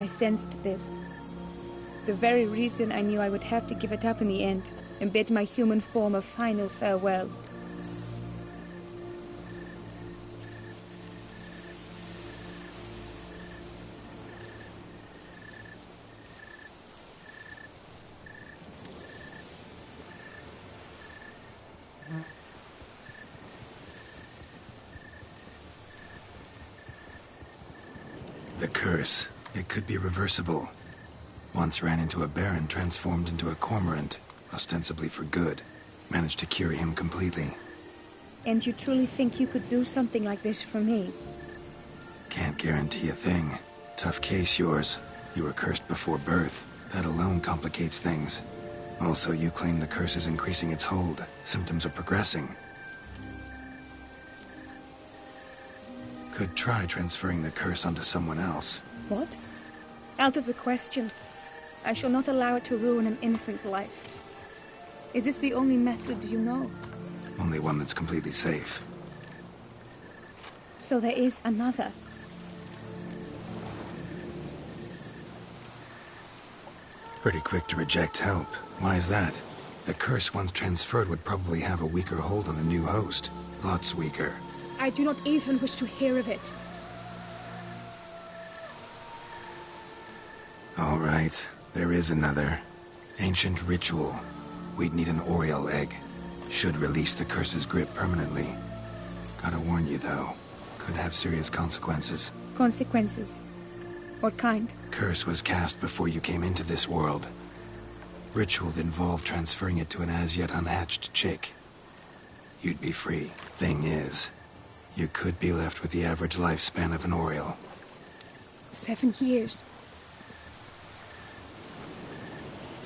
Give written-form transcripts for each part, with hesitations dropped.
I sensed this. The very reason I knew I would have to give it up in the end, and bid my human form a final farewell. The curse. It could be reversible. Once ran into a baron transformed into a cormorant, ostensibly for good. Managed to cure him completely. And you truly think you could do something like this for me? Can't guarantee a thing. Tough case, yours. You were cursed before birth. That alone complicates things. Also, you claim the curse is increasing its hold. Symptoms are progressing. Could try transferring the curse onto someone else. What? Out of the question. I shall not allow it to ruin an innocent life. Is this the only method you know? Only one that's completely safe. So there is another. Pretty quick to reject help. Why is that? The curse once transferred would probably have a weaker hold on the new host. Lots weaker. I do not even wish to hear of it. All right, there is another. Ancient ritual. We'd need an Oriole egg. Should release the curse's grip permanently. Gotta warn you, though. Could have serious consequences. Consequences? What kind? Curse was cast before you came into this world. Ritual involved transferring it to an as-yet unhatched chick. You'd be free. Thing is, you could be left with the average lifespan of an Oriole. 7 years.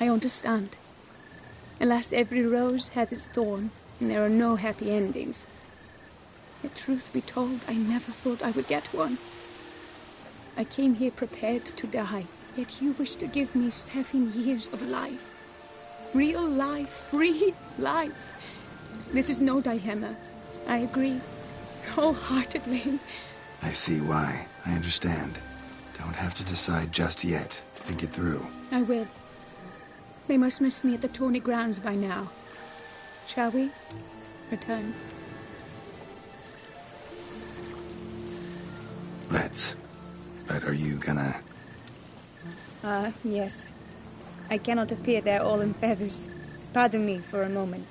I understand. Alas, every rose has its thorn, and there are no happy endings. Yet, truth be told, I never thought I would get one. I came here prepared to die, yet you wish to give me 7 years of life. Real life, free life. This is no dilemma. I agree. Wholeheartedly. I see why. I understand. Don't have to decide just yet. Think it through. I will. They must miss me at the tourney grounds by now. Shall we? Return. Let's. But are you gonna... Yes. I cannot appear there all in feathers. Pardon me for a moment.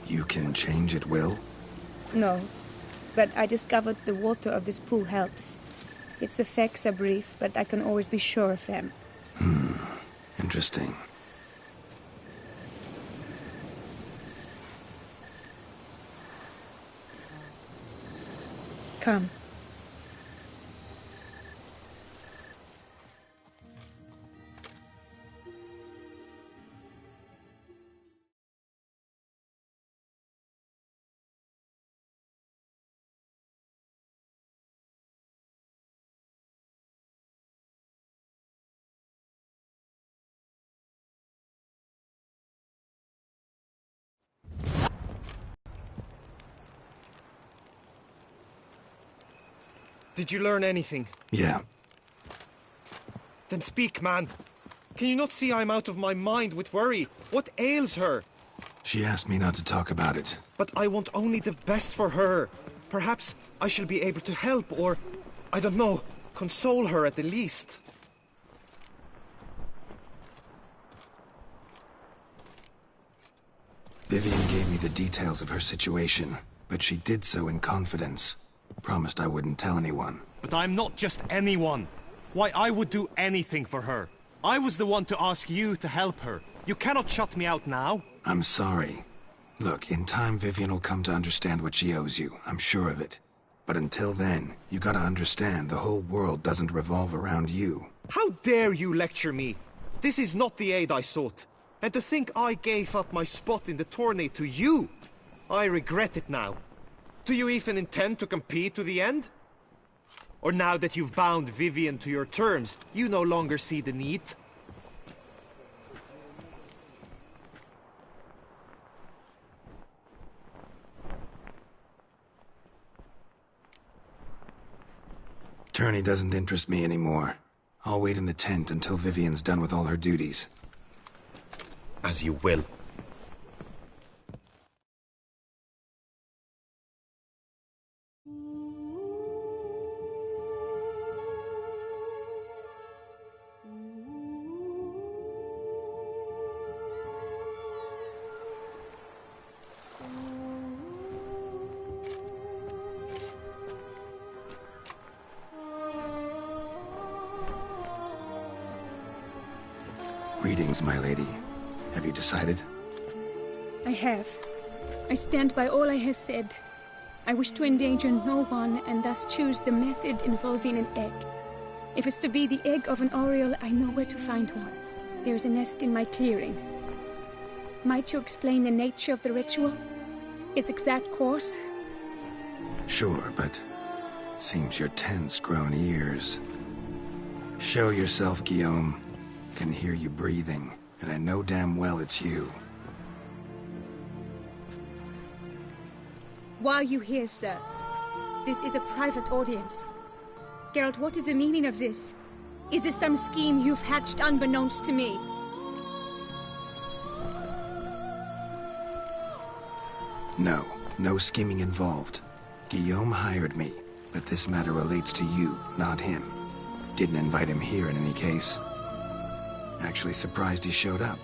You can change at will? No, but I discovered the water of this pool helps. Its effects are brief, but I can always be sure of them. Interesting. Come. Did you learn anything? Yeah. Then speak, man. Can you not see I'm out of my mind with worry? What ails her? She asked me not to talk about it. But I want only the best for her. Perhaps I shall be able to help or, I don't know, console her at the least. Vivian gave me the details of her situation, but she did so in confidence. Promised I wouldn't tell anyone. But I'm not just anyone. Why, I would do anything for her. I was the one to ask you to help her. You cannot shut me out now. I'm sorry. Look, in time Vivian will come to understand what she owes you. I'm sure of it. But until then, you gotta understand the whole world doesn't revolve around you. How dare you lecture me? This is not the aid I sought. And to think I gave up my spot in the tourney to you! I regret it now. Do you even intend to compete to the end? Or now that you've bound Vivian to your terms, you no longer see the need? Tourney doesn't interest me anymore. I'll wait in the tent until Vivian's done with all her duties. As you will. Greetings, my lady. Have you decided? I have. I stand by all I have said. I wish to endanger no one, and thus choose the method involving an egg. If it's to be the egg of an oriole, I know where to find one. There is a nest in my clearing. Might you explain the nature of the ritual? Its exact course? Sure, but seems your tent's grown ears. Show yourself, Guillaume. Can hear you breathing, and I know damn well it's you. Why are you here, sir? This is a private audience. Geralt, what is the meaning of this? Is this some scheme you've hatched unbeknownst to me? No, no scheming involved. Guillaume hired me, but this matter relates to you, not him. Didn't invite him here in any case. Actually surprised he showed up.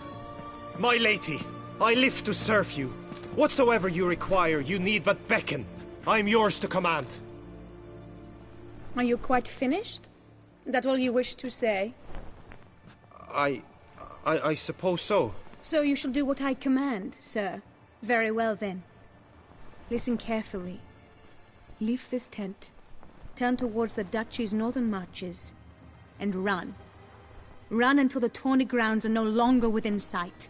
My lady, I live to serve you. Whatsoever you require, you need but beckon. I am yours to command. Are you quite finished? Is that all you wish to say? I suppose so. So you shall do what I command, sir. Very well, then. Listen carefully. Leave this tent, turn towards the duchy's northern marches, and run. Run until the tourney grounds are no longer within sight.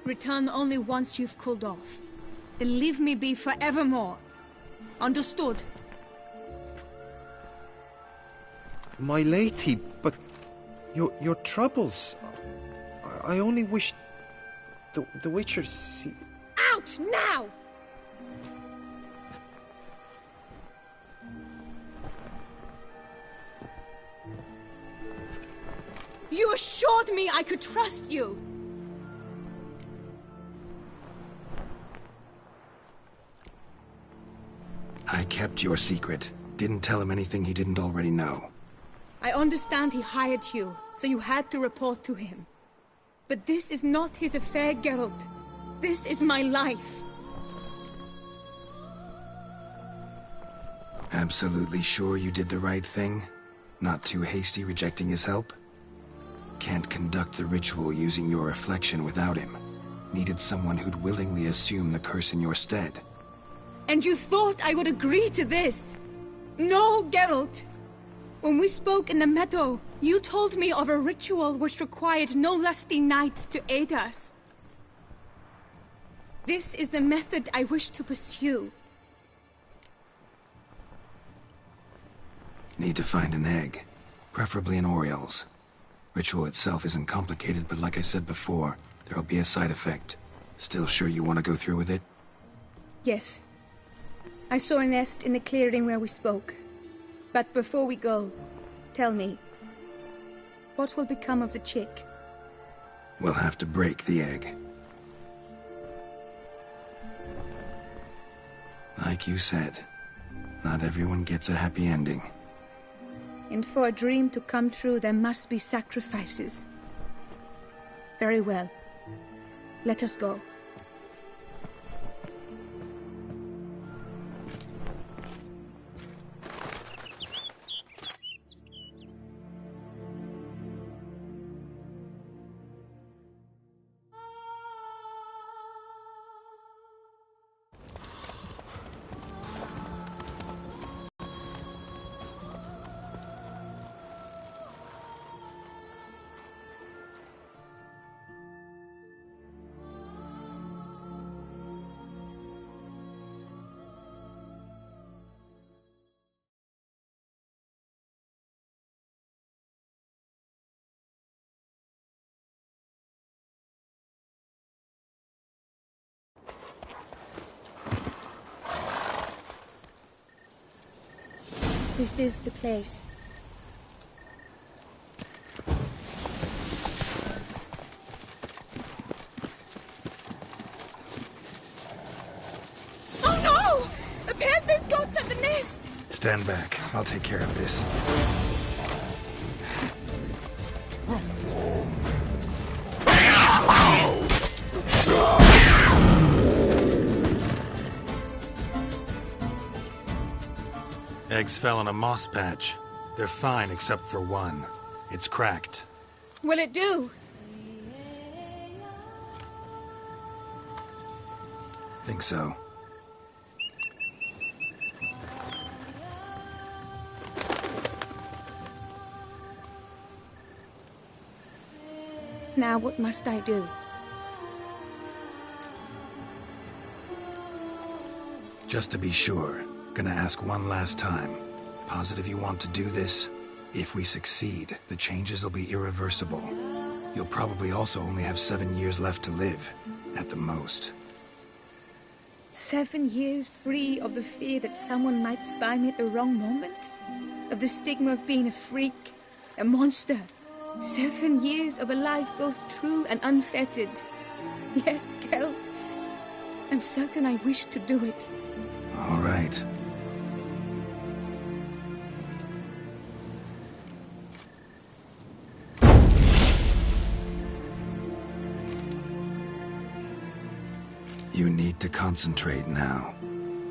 Return only once you've cooled off. Then leave me be forevermore. Understood? My lady, but your troubles. I only wish the Witcher see. Out now! You assured me I could trust you! I kept your secret. Didn't tell him anything he didn't already know. I understand he hired you, so you had to report to him. But this is not his affair, Geralt. This is my life. Absolutely sure you did the right thing? Not too hasty rejecting his help? Can't conduct the ritual using your reflection without him. Needed someone who'd willingly assume the curse in your stead. And you thought I would agree to this? No, Geralt! When we spoke in the meadow, you told me of a ritual which required no lusty knights to aid us. This is the method I wish to pursue. Need to find an egg. Preferably an oriole's. Ritual itself isn't complicated, but like I said before, there'll be a side effect. Still sure you want to go through with it? Yes. I saw a nest in the clearing where we spoke. But before we go, tell me, what will become of the chick? We'll have to break the egg. Like you said, not everyone gets a happy ending. And for a dream to come true, there must be sacrifices. Very well. Let us go. This is the place. Oh no! A panther's got at the nest! Stand back. I'll take care of this. Eggs fell on a moss patch. They're fine except for one. It's cracked. Will it do? Think so. Now what must I do? Just to be sure, gonna ask one last time. Positive you want to do this? If we succeed, the changes will be irreversible. You'll probably also only have 7 years left to live, at the most. 7 years free of the fear that someone might spy me at the wrong moment? Of the stigma of being a freak, a monster? 7 years of a life both true and unfettered. Yes, Kelt. I'm certain I wish to do it. All right. You need to concentrate now.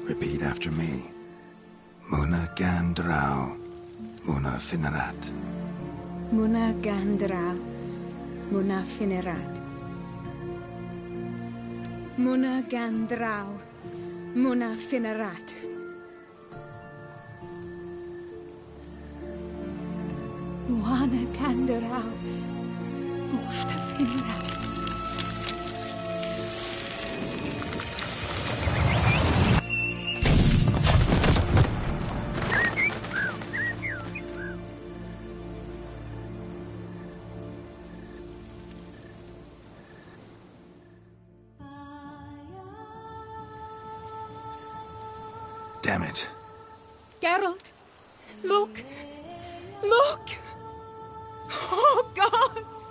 Repeat after me. Muna Gandrau, Muna Finerat. Muna Gandrau, Muna Finerat. Muna Gandrau, Muna Finerat. Muana Gandrau, Muana Finerat. Damn it. Geralt, look! Look! Oh, gods!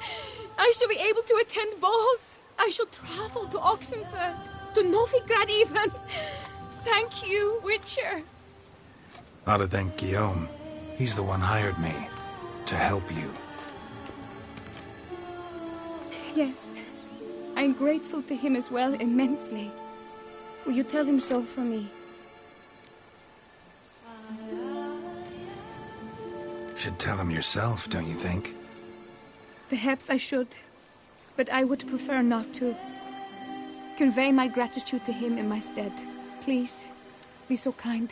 I shall be able to attend balls. I shall travel to Oxenfurt, to Novigrad even. Thank you, Witcher. Ought to thank Guillaume. He's the one hired me. To help you. Yes, I'm grateful to him as well, immensely. Will you tell him so for me? Should tell him yourself, don't you think? Perhaps I should, but I would prefer not to. Convey my gratitude to him in my stead. Please, be so kind.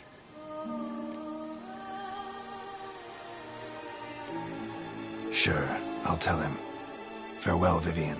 Sure, I'll tell him. Farewell, Vivian.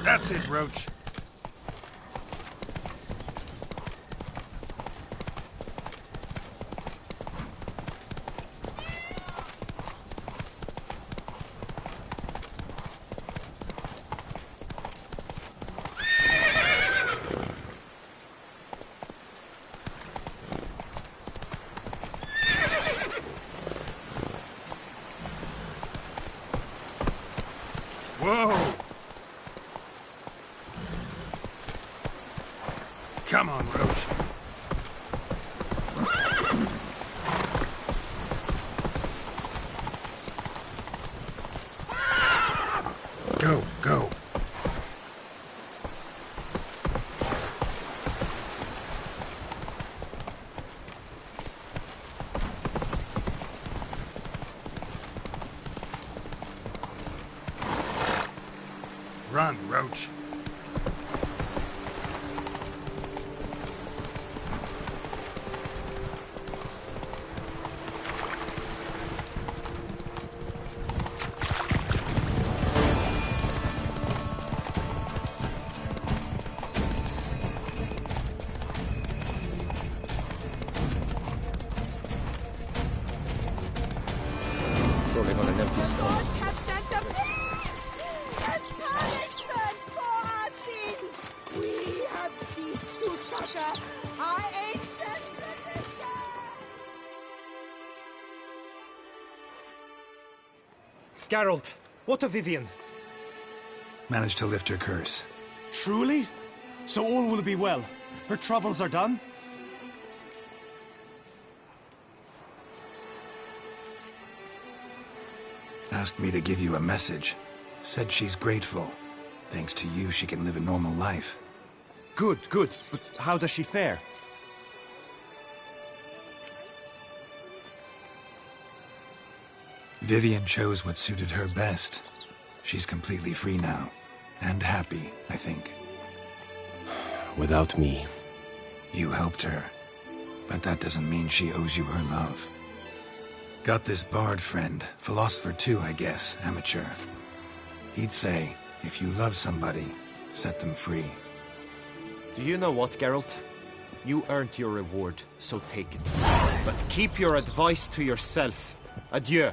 That's it, Roach. Whoa! Come on, Roach. Go, go. Run, Roach. patrolling on an empty stomach. Gods have sent a beast as punishment for our sins. We have ceased to succor our ancient tradition. Geralt, what of Vivian? Managed to lift her curse. Truly? So all will be well. Her troubles are done? Asked me to give you a message. Said she's grateful. Thanks to you, she can live a normal life. Good, good. But how does she fare? Vivian chose what suited her best. She's completely free now. And happy, I think. Without me. You helped her. But that doesn't mean she owes you her love. Got this bard friend, philosopher too, I guess, amateur. He'd say, if you love somebody, set them free. Do you know what, Geralt? You earned your reward, so take it. But keep your advice to yourself. Adieu.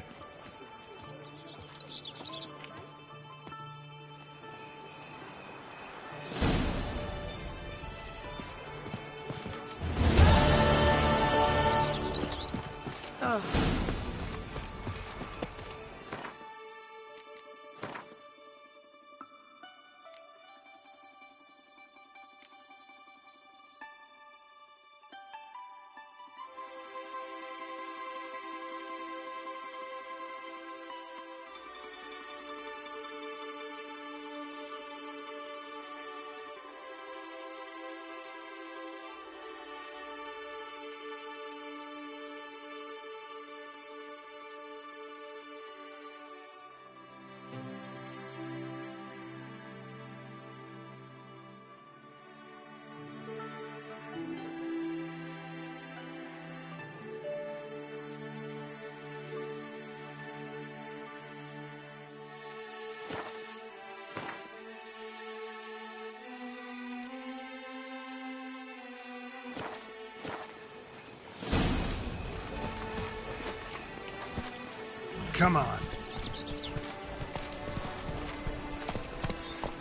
Come on.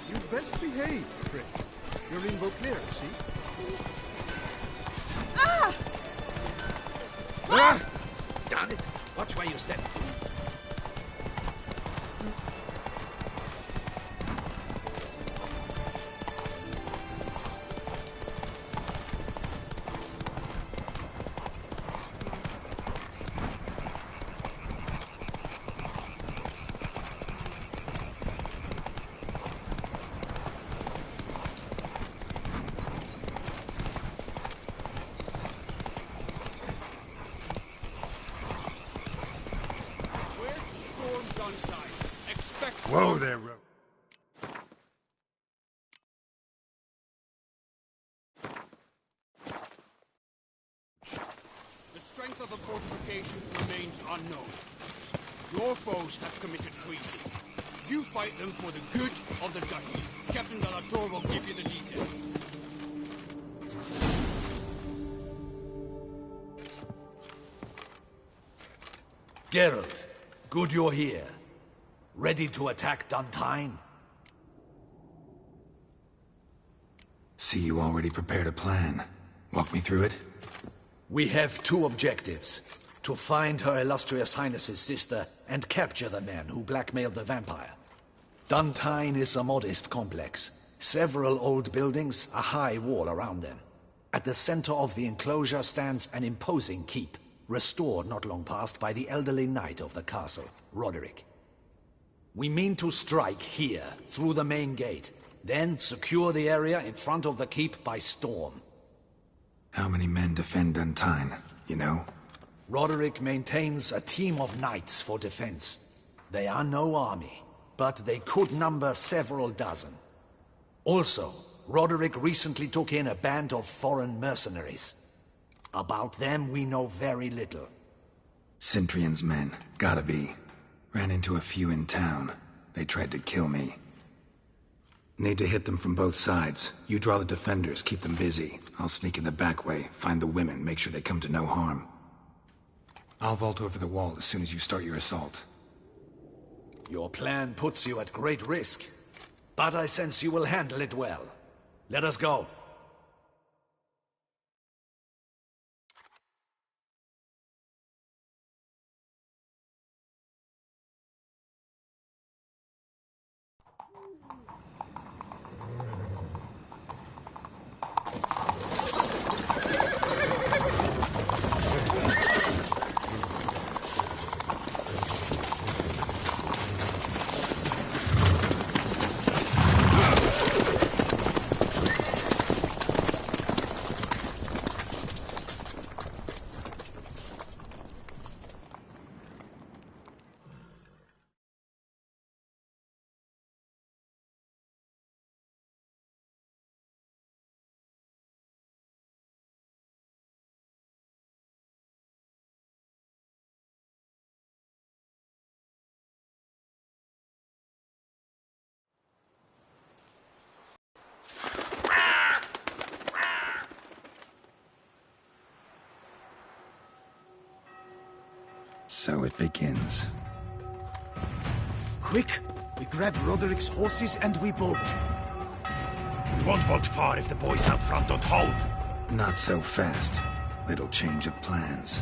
You best behave, Frick. You're in Beauclair, see? Damn it! Watch where you step. Whoa there, Roach. The strength of the fortification remains unknown. Your foes have committed treason. You fight them for the good of the Duchy. Captain de la Tour will give you the details. Geralt, good you're here. Ready to attack Duntine? See, you already prepared a plan. Walk me through it. We have two objectives. To find Her Illustrious Highness's sister and capture the men who blackmailed the vampire. Duntine is a modest complex. Several old buildings, a high wall around them. At the center of the enclosure stands an imposing keep, restored not long past by the elderly knight of the castle, Roderick. We mean to strike here, through the main gate, then secure the area in front of the keep by storm. How many men defend Duntine, you know? Roderick maintains a team of knights for defense. They are no army, but they could number several dozen. Also, Roderick recently took in a band of foreign mercenaries. About them we know very little. Cintrian's men, gotta be. Ran into a few in town. They tried to kill me. Need to hit them from both sides. You draw the defenders, keep them busy. I'll sneak in the back way, find the women, make sure they come to no harm. I'll vault over the wall as soon as you start your assault. Your plan puts you at great risk, but I sense you will handle it well. Let us go. So it begins. Quick! We grab Roderick's horses and we bolt. We won't vault far if the boys out front don't hold. Not so fast. Little change of plans.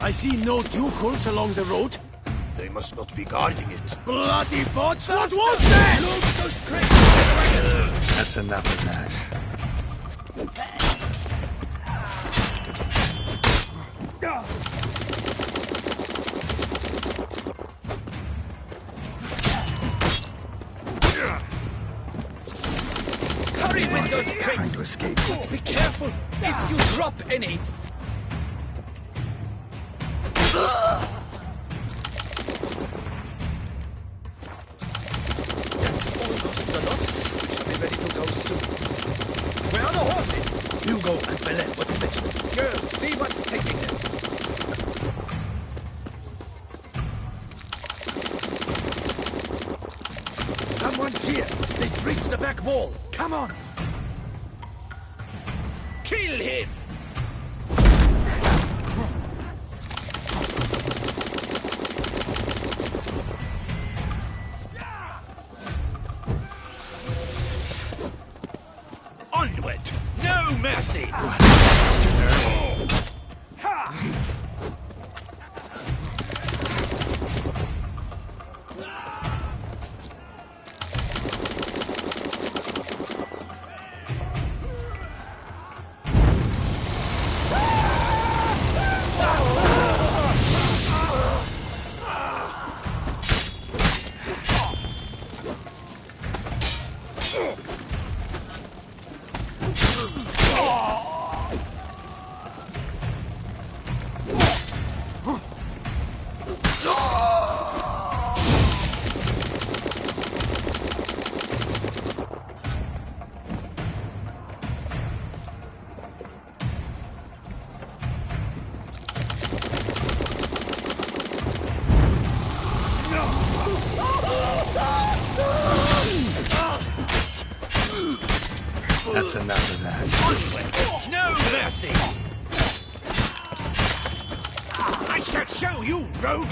I see no ducals along the road. They must not be guarding it. Bloody bots! What was that? That's enough of that. Find those Trying crates. to escape. Be careful if you drop any. That's almost the lot. We shall be ready to go soon. Where are the horses? Hugo and Belen, what fetch them? Girl, see what's taking them. Someone's here. They've breached the back wall. Come on. Kill him! Onward! No mercy! That's enough of that. No mercy! I shall show you, rogue!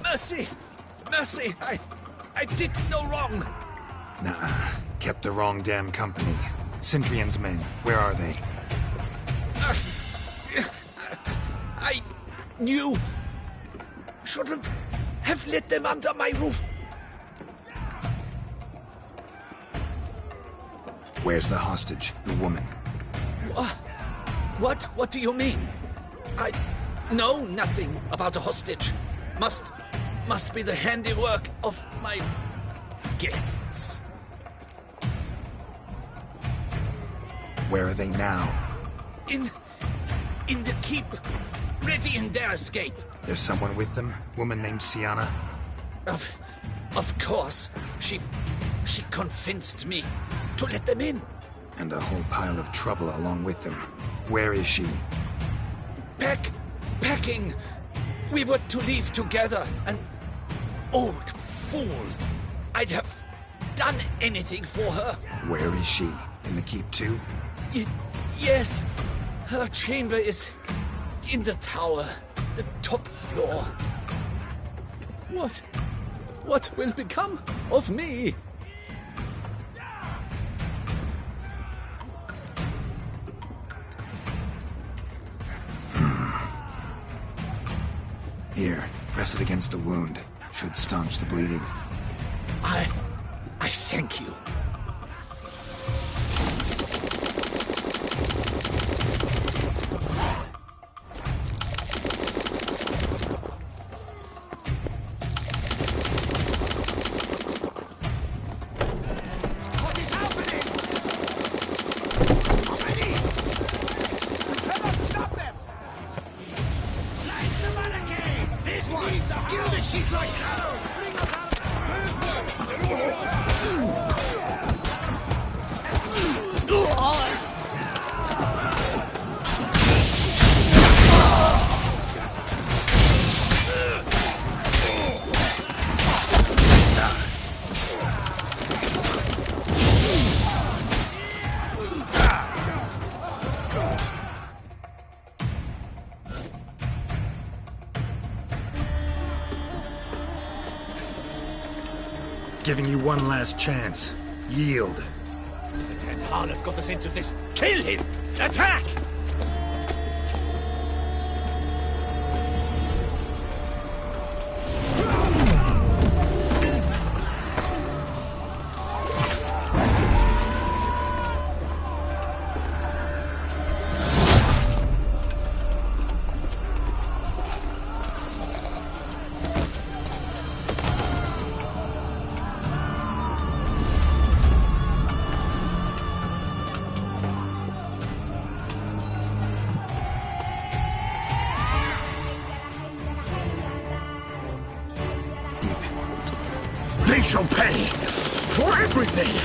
Mercy! Mercy! I did no wrong! Nah, kept the wrong damn company. Centrion's men, where are they? I knew... shouldn't have let them under my roof. Where's the hostage, the woman? What do you mean? I know nothing about a hostage. Must be the handiwork of my guests. Where are they now? In the keep, ready in their escape. There's someone with them? Woman named Sienna? Of course. She convinced me to let them in. And a whole pile of trouble along with them. Where is she? Packing. We were to leave together. An old fool. I'd have done anything for her. Where is she? In the keep too? Yes. Her chamber is in the tower. The top floor. What will become of me? Here, press it against the wound. Should staunch the bleeding. I thank you. What is happening? Already! We cannot stop them! Light the barricade! This one! Kill the sheep like arrows! Bring us out! giving you one last chance. Yield. The Ten Harlot got us into this. Kill him! Attack! They shall pay for everything!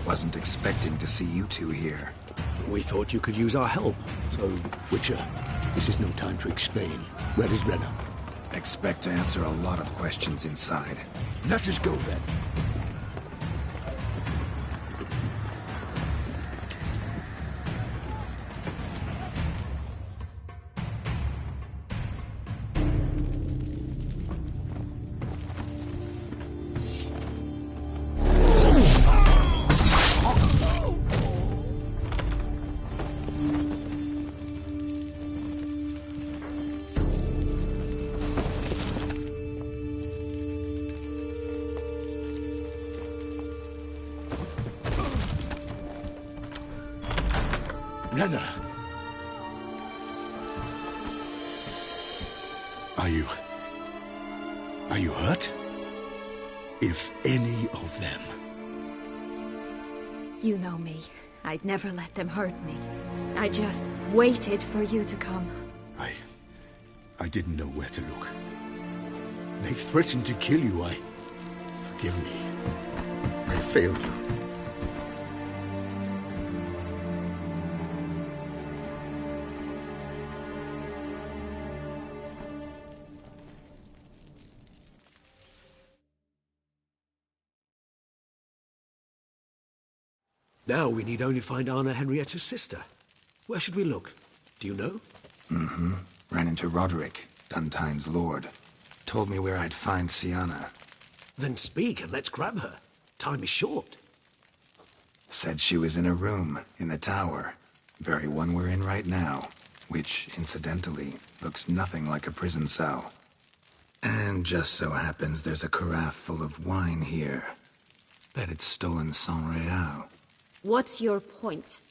Wasn't expecting to see you two here. We thought you could use our help, so... Witcher, this is no time to explain. Where is Renna? Expect to answer a lot of questions inside. Let us go then. Renna! Are you hurt? If any of them. You know me. I'd never let them hurt me. I just waited for you to come. I didn't know where to look. They threatened to kill you. Forgive me. I failed you. Now we need only find Anna Henrietta's sister. Where should we look? Do you know? Mm-hmm. Ran into Roderick, Duntine's lord. Told me where I'd find Sienna. Then speak and let's grab her. Time is short. Said she was in a room in the tower. Very one we're in right now. Which, incidentally, looks nothing like a prison cell. And just so happens there's a carafe full of wine here. Bet it's stolen sans real. What's your point?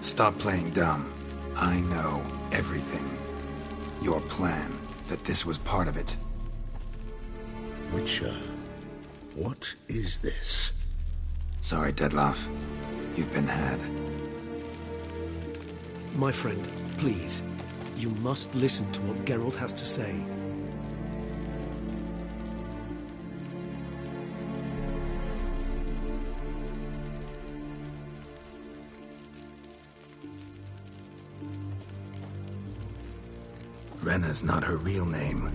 Stop playing dumb. I know everything. Your plan, that this was part of it. Witcher, what is this? Sorry, Dettlaff. You've been had. My friend, please. You must listen to what Geralt has to say. Renna's not her real name.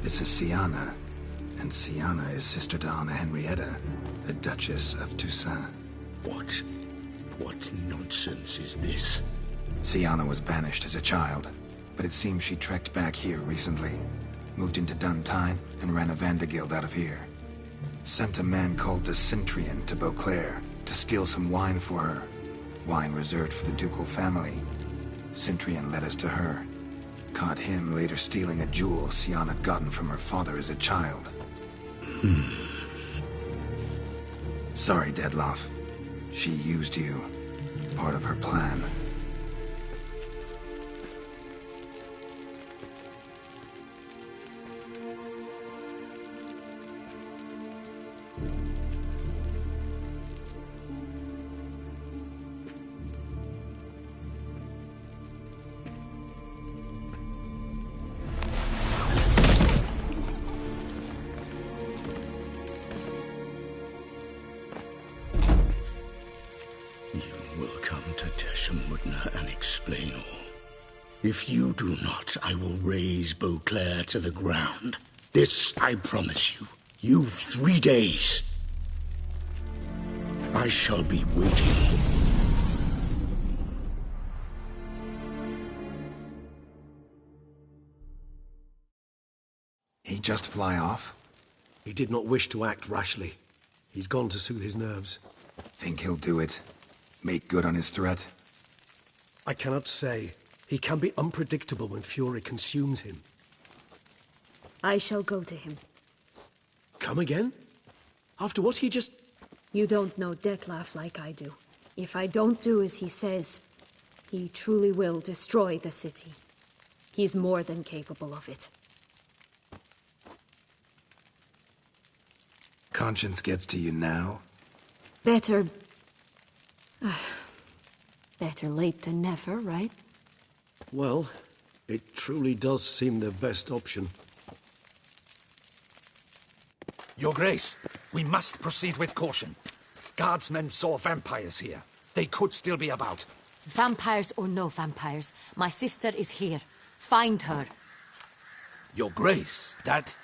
This is Sienna. And Sienna is sister to Anna Henrietta, the Duchess of Toussaint. What nonsense is this? Sienna was banished as a child, but it seems she trekked back here recently. Moved into Duntine and ran a Vandergild out of here. Sent a man called the Centrian to Beauclair to steal some wine for her. Wine reserved for the ducal family. Centrian led us to her. Caught him later stealing a jewel Sienna had gotten from her father as a child. Sorry, Dettlaff. She used you. Part of her plan. And explain all. If you do not, I will raze Beauclair to the ground. This I promise you. You've 3 days. I shall be waiting. He just fly off? He did not wish to act rashly. He's gone to soothe his nerves. Think he'll do it? Make good on his threat? I cannot say. He can be unpredictable when fury consumes him. I shall go to him. Come again? After what he just... You don't know Dettlaff like I do. If I don't do as he says, he truly will destroy the city. He's more than capable of it. Conscience gets to you now? Better late than never, right? Well, it truly does seem the best option. Your Grace, we must proceed with caution. Guardsmen saw vampires here. They could still be about. Vampires or no vampires, my sister is here. Find her. Your Grace, that...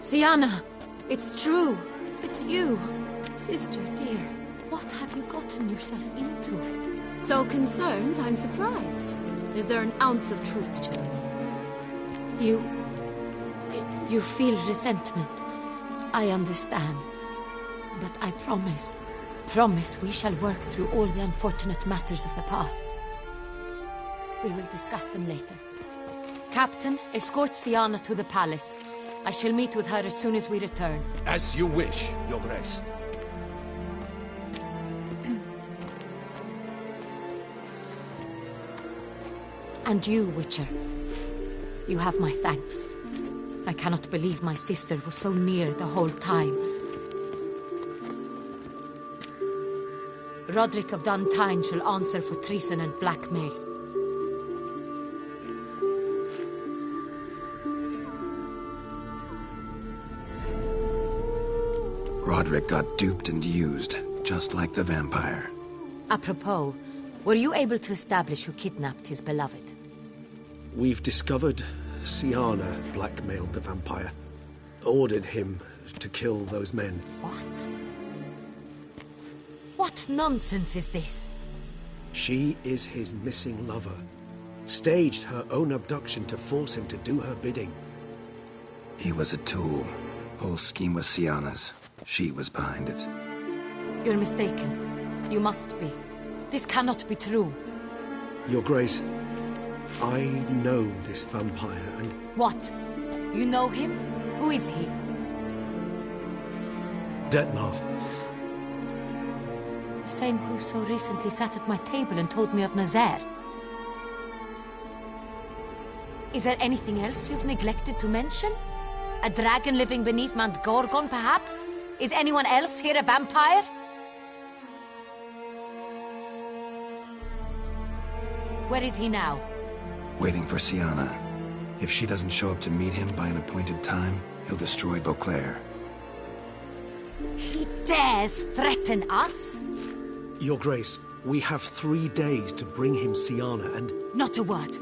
Sienna, it's true. It's you. Sister, dear, what have you gotten yourself into? So concerned, I'm surprised. Is there an ounce of truth to it? You feel resentment. I understand. But I promise we shall work through all the unfortunate matters of the past. We will discuss them later. Captain, escort Sienna to the palace. I shall meet with her as soon as we return. As you wish, Your Grace. And you, Witcher. You have my thanks. I cannot believe my sister was so near the whole time. Roderick of Duntine shall answer for treason and blackmail. Roderick got duped and used, just like the vampire. Apropos, Were you able to establish who kidnapped his beloved? We've discovered Siana blackmailed the vampire. Ordered him to kill those men. What? What nonsense is this? She is his missing lover. Staged her own abduction to force him to do her bidding. He was a tool. Whole scheme was Siana's. She was behind it. You're mistaken. You must be. This cannot be true. Your Grace, I know this vampire and... What? You know him? Who is he? Dettlaff. Same who so recently sat at my table and told me of Nazaire. Is there anything else you've neglected to mention? A dragon living beneath Mount Gorgon, perhaps? Is anyone else here a vampire? Where is he now? Waiting for Siana. If she doesn't show up to meet him by an appointed time, he'll destroy Beauclair. He dares threaten us? Your Grace, we have 3 days to bring him Siana and... Not a word.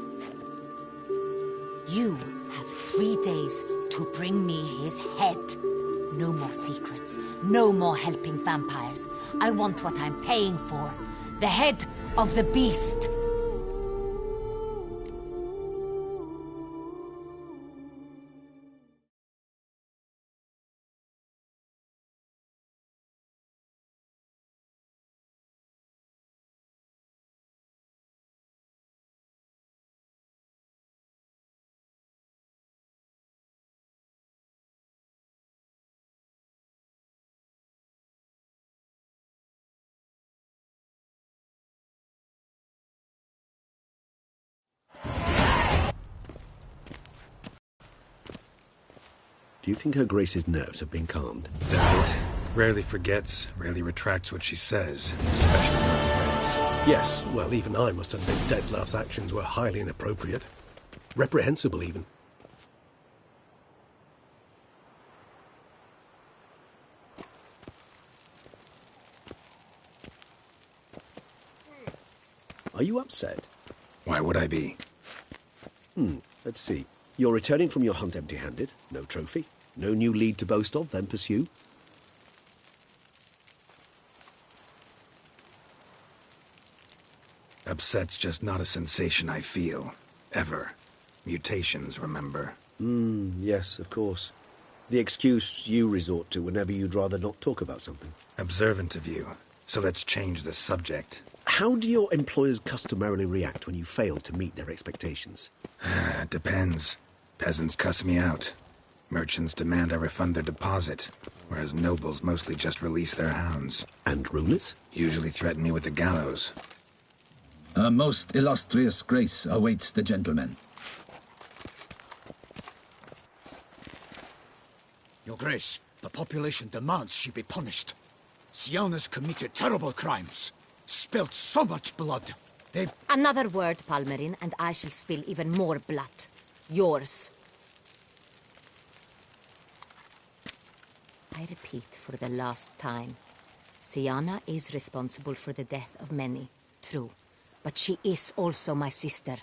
You have 3 days to bring me his head. No more secrets. No more helping vampires. I want what I'm paying for. The head of the beast. Do you think Her Grace's nerves have been calmed? Doubt it. Rarely forgets, rarely retracts what she says, especially on threats. Yes, well, even I must admit Dettlaff's actions were highly inappropriate. Reprehensible, even. Are you upset? Why would I be? Let's see. You're returning from your hunt empty-handed. No trophy. No new lead to boast of, then pursue. Upset's just not a sensation I feel. Ever. Mutations, remember? Yes, of course. The excuse you resort to whenever you'd rather not talk about something. Observant of you. So let's change the subject. How do your employers customarily react when you fail to meet their expectations? Depends. Peasants cuss me out. Merchants demand I refund their deposit, whereas nobles mostly just release their hounds. And rulers? Usually threaten me with the gallows. A most illustrious grace awaits the gentleman. Your Grace, the population demands she be punished. Siana's committed terrible crimes. Spilt so much blood. Another word, Palmerin, and I shall spill even more blood. Yours. I repeat for the last time. Siana is responsible for the death of many, true. But she is also my sister.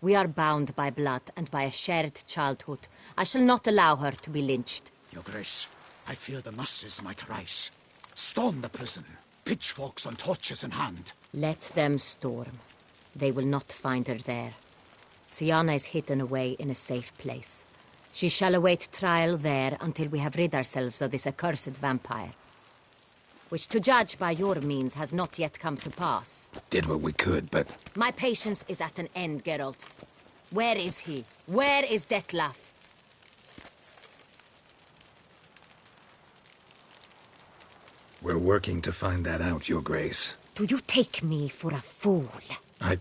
We are bound by blood and by a shared childhood. I shall not allow her to be lynched. Your Grace, I fear the masses might rise. Storm the prison. Pitchforks and torches in hand. Let them storm. They will not find her there. Siana is hidden away in a safe place. She shall await trial there until we have rid ourselves of this accursed vampire. Which, to judge by your means, has not yet come to pass. Did what we could, but... My patience is at an end, Geralt. Where is he? Where is Dettlaff? We're working to find that out, Your Grace. Do you take me for a fool? I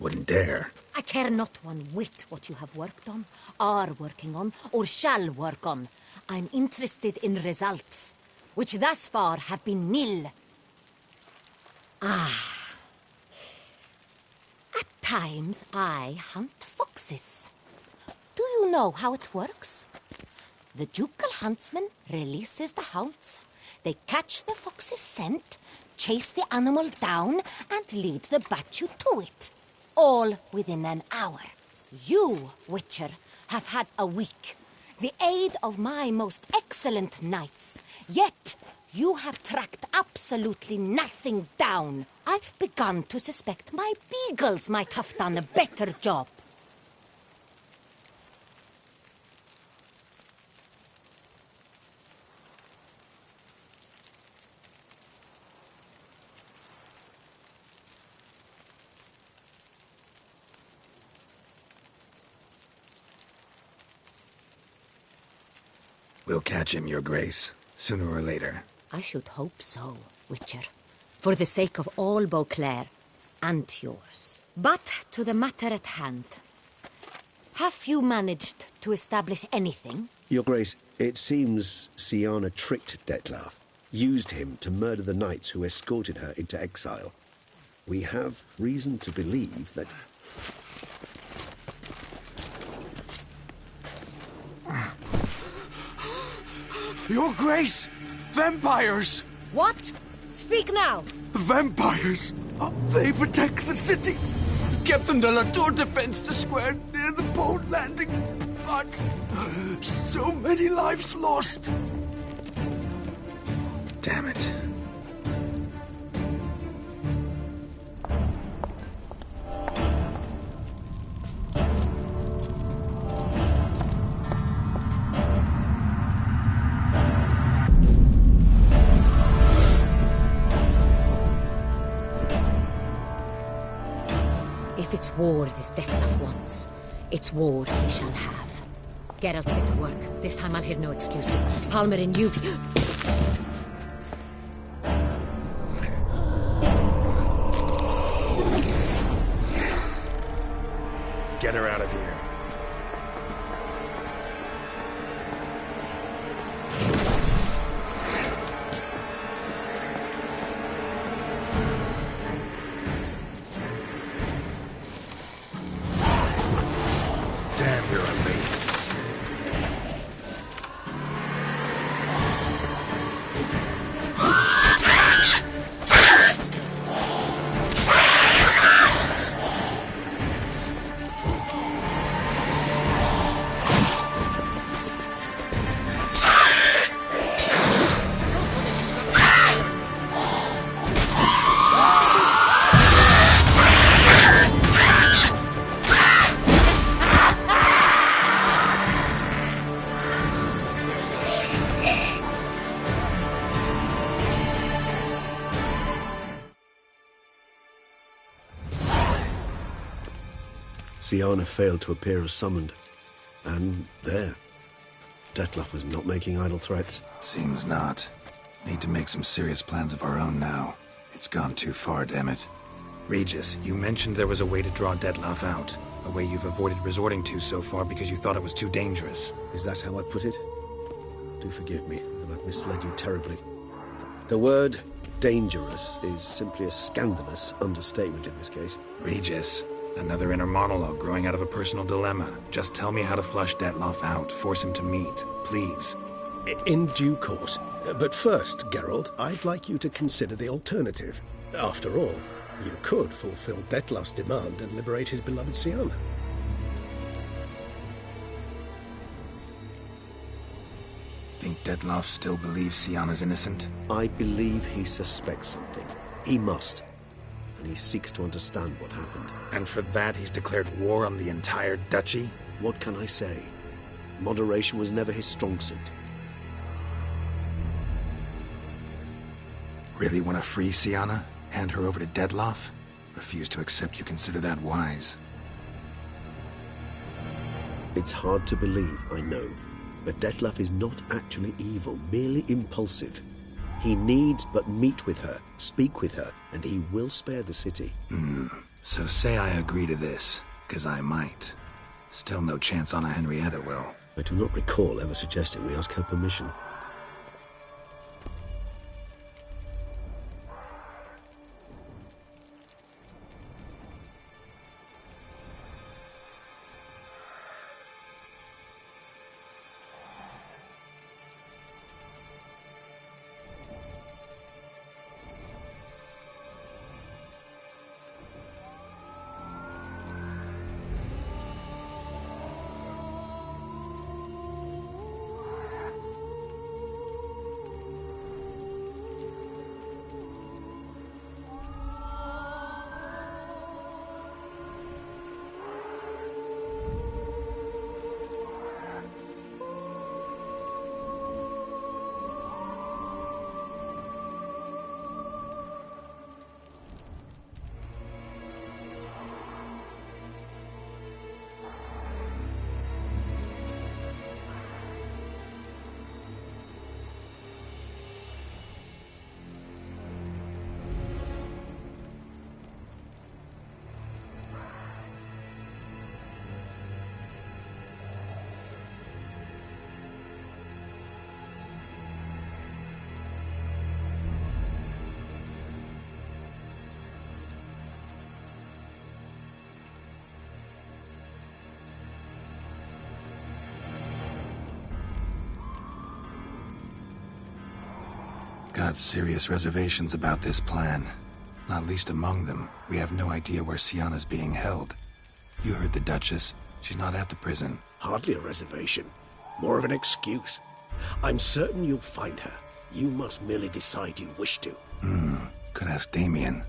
wouldn't dare. I care not one whit what you have worked on, are working on, or shall work on. I'm interested in results, which thus far have been nil. At times I hunt foxes. Do you know how it works? The ducal huntsman releases the hounds. They catch the fox's scent, chase the animal down, and lead the Batu to it. All within an hour. You, Witcher, have had a week. The aid of my most excellent knights. Yet, you have tracked absolutely nothing down. I've begun to suspect my beagles might have done a better job. We'll catch him, Your Grace, sooner or later. I should hope so, Witcher. For the sake of all Beauclair and yours. But to the matter at hand. Have you managed to establish anything? Your Grace, it seems Siana tricked Detlaf, used him to murder the knights who escorted her into exile. We have reason to believe that... Your Grace! Vampires! What? Speak now! Vampires! They protect the city! Captain de la Tour defends the square near the boat landing, but so many lives lost! Damn it. If it's war this Detlef wants, it's war he shall have. Geralt, get to work. This time I'll hear no excuses. Palmer and you... Get her out of here. Damn, you're a lady. Siana failed to appear as summoned. And there. Detlef was not making idle threats. Seems not. Need to make some serious plans of our own now. It's gone too far, damn it. Regis, you mentioned there was a way to draw Detlef out. A way you've avoided resorting to so far because you thought it was too dangerous. Is that how I put it? Do forgive me that I've misled you terribly. The word dangerous is simply a scandalous understatement in this case. Regis, another inner monologue growing out of a personal dilemma. Just tell me how to flush Detlef out. Force him to meet, please. In due course. But first, Geralt, I'd like you to consider the alternative. After all, you could fulfill Detlef's demand and liberate his beloved Siana. Think Detlef still believes Siana's innocent? I believe he suspects something. He must. And he seeks to understand what happened. And for that he's declared war on the entire duchy? What can I say? Moderation was never his strong suit. Really want to free Siana? Hand her over to Detlef? Refuse to accept you consider that wise. It's hard to believe, I know. But Detlef is not actually evil, merely impulsive. He needs but meet with her, speak with her, and he will spare the city. So say I agree to this, 'cause I might. Still no chance Anna Henrietta will. I do not recall ever suggesting we ask her permission. got serious reservations about this plan. Not least among them, we have no idea where Sienna's being held. You heard the Duchess. She's not at the prison. Hardly a reservation. More of an excuse. I'm certain you'll find her. You must merely decide you wish to. Could ask Damien.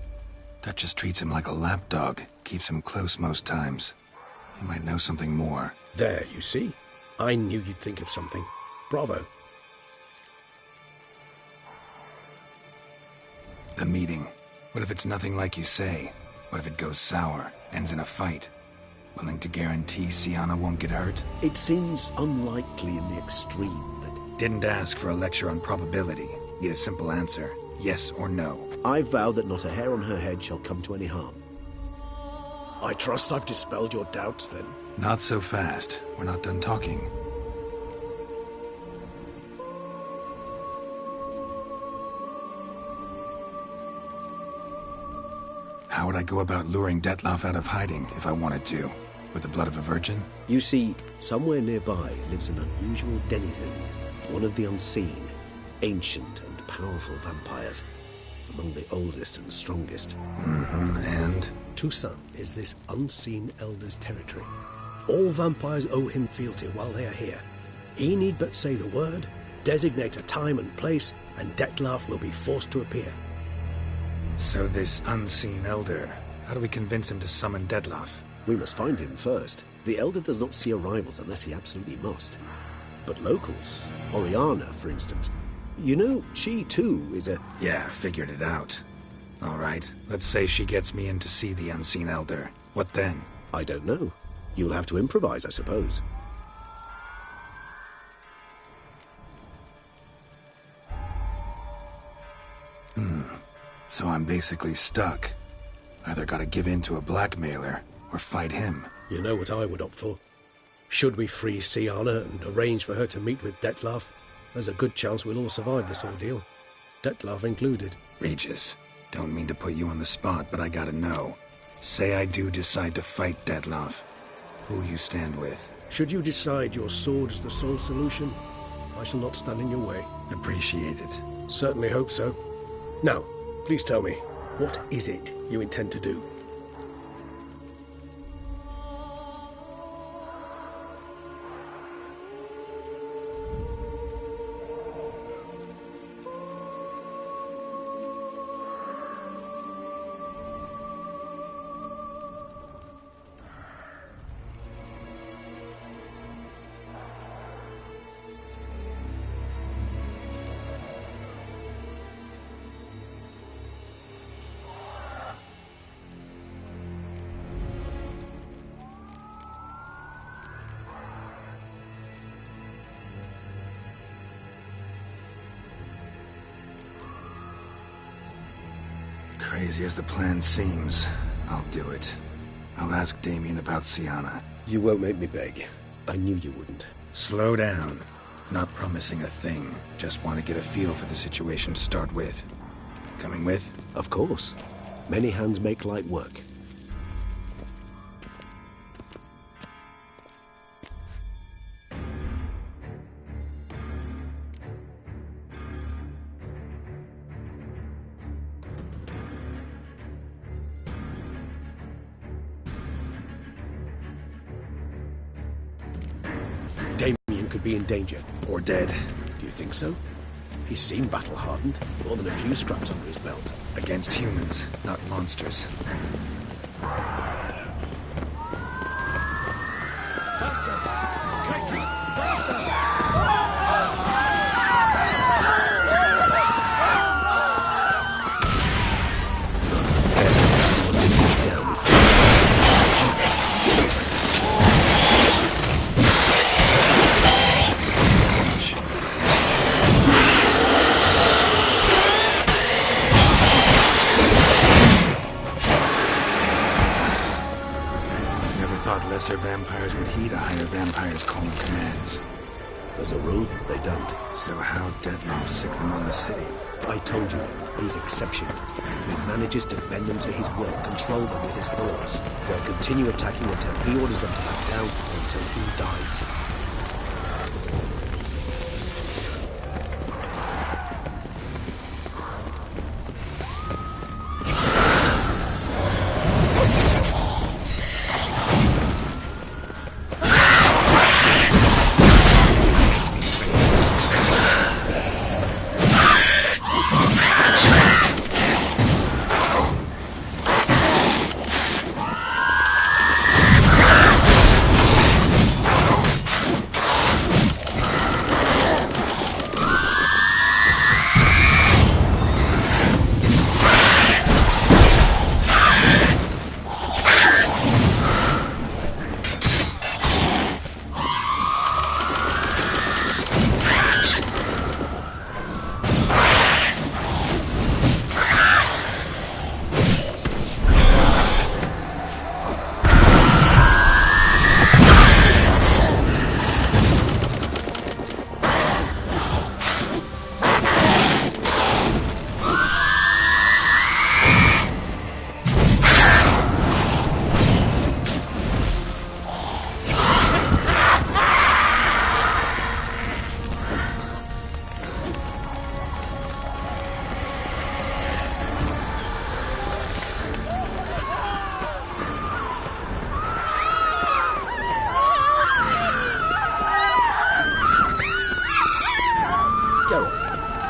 Duchess treats him like a lapdog. Keeps him close most times. He might know something more. There, you see? I knew you'd think of something. Bravo. The meeting. What if it's nothing like you say? What if it goes sour, ends in a fight? Willing to guarantee Sienna won't get hurt? It seems unlikely in the extreme, but... Didn't ask for a lecture on probability. Need a simple answer. Yes or no. I vow that not a hair on her head shall come to any harm. I trust I've dispelled your doubts, then. Not so fast. We're not done talking. How would I go about luring Detlaff out of hiding if I wanted to? With the blood of a virgin? You see, somewhere nearby lives an unusual denizen, one of the unseen, ancient and powerful vampires, among the oldest and strongest. And? Toussaint is this unseen elder's territory. All vampires owe him fealty while they are here. He need but say the word, designate a time and place, and Detlaff will be forced to appear. So this unseen elder, how do we convince him to summon Detlaff? We must find him first. The elder does not see arrivals unless he absolutely must. But locals, Oriana, for instance, you know, she too is a... Yeah, figured it out. All right, let's say she gets me in to see the unseen elder. What then? I don't know. You'll have to improvise, I suppose. So I'm basically stuck. Either gotta give in to a blackmailer, or fight him. You know what I would opt for. Should we free Sienna and arrange for her to meet with Detlaff, there's a good chance we'll all survive this ordeal. Detlaff included. Regis, don't mean to put you on the spot, but I gotta know. Say I do decide to fight Detlaff. Who'll you stand with? Should you decide your sword is the sole solution, I shall not stand in your way. Appreciate it. Certainly hope so. Now, please tell me, what is it you intend to do? Crazy as the plan seems, I'll do it. I'll ask Damien about Sienna. You won't make me beg. I knew you wouldn't. Slow down. Not promising a thing. Just want to get a feel for the situation to start with. Coming with? Of course. Many hands make light work. Could be in danger. Or dead. Do you think so? He seemed battle-hardened. More than a few scraps under his belt. Against humans, not monsters. Faster! Quicker! Faster! Lesser vampires would heed a higher vampire's calling commands. As a rule, they don't. So how'd Detlaff sick them on the city? I told you, he's exceptional. He manages to bend them to his will, control them with his thoughts. They'll continue attacking until he orders them to back down, until he dies.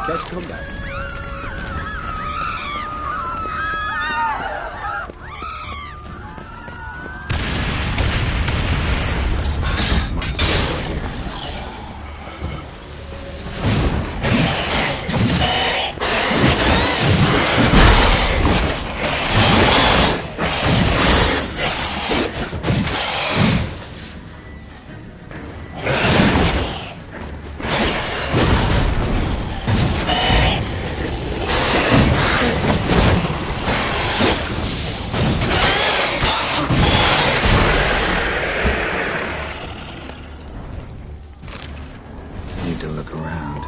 Care to come back? To look around.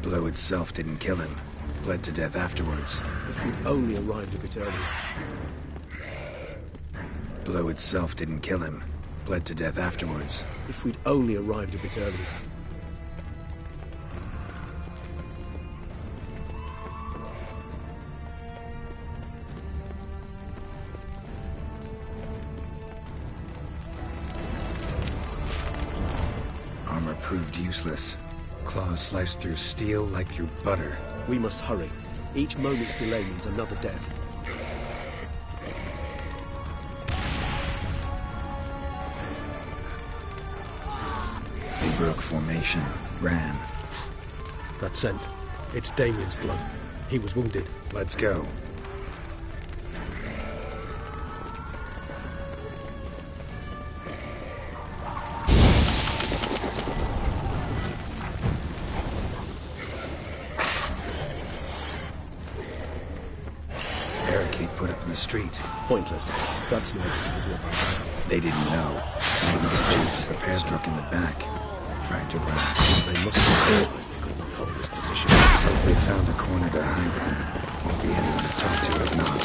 Blow itself didn't kill him. Bled to death afterwards. If we'd only arrived a bit earlier. Blow itself didn't kill him. Bled to death afterwards. If we'd only arrived a bit earlier. Armor proved useless. Claws sliced through steel like through butter. We must hurry. Each moment's delay means another death. They broke formation, ran. That scent. It's Damien's blood. He was wounded. Let's go. Barricade put up in the street. Pointless. That's no obstacle to a vampire. They didn't know. Maiden's chase prepared struck in the back. Tried to run. They must have realized they could not hold this position. They found a corner to hide in. Won't be anyone to talk to if not.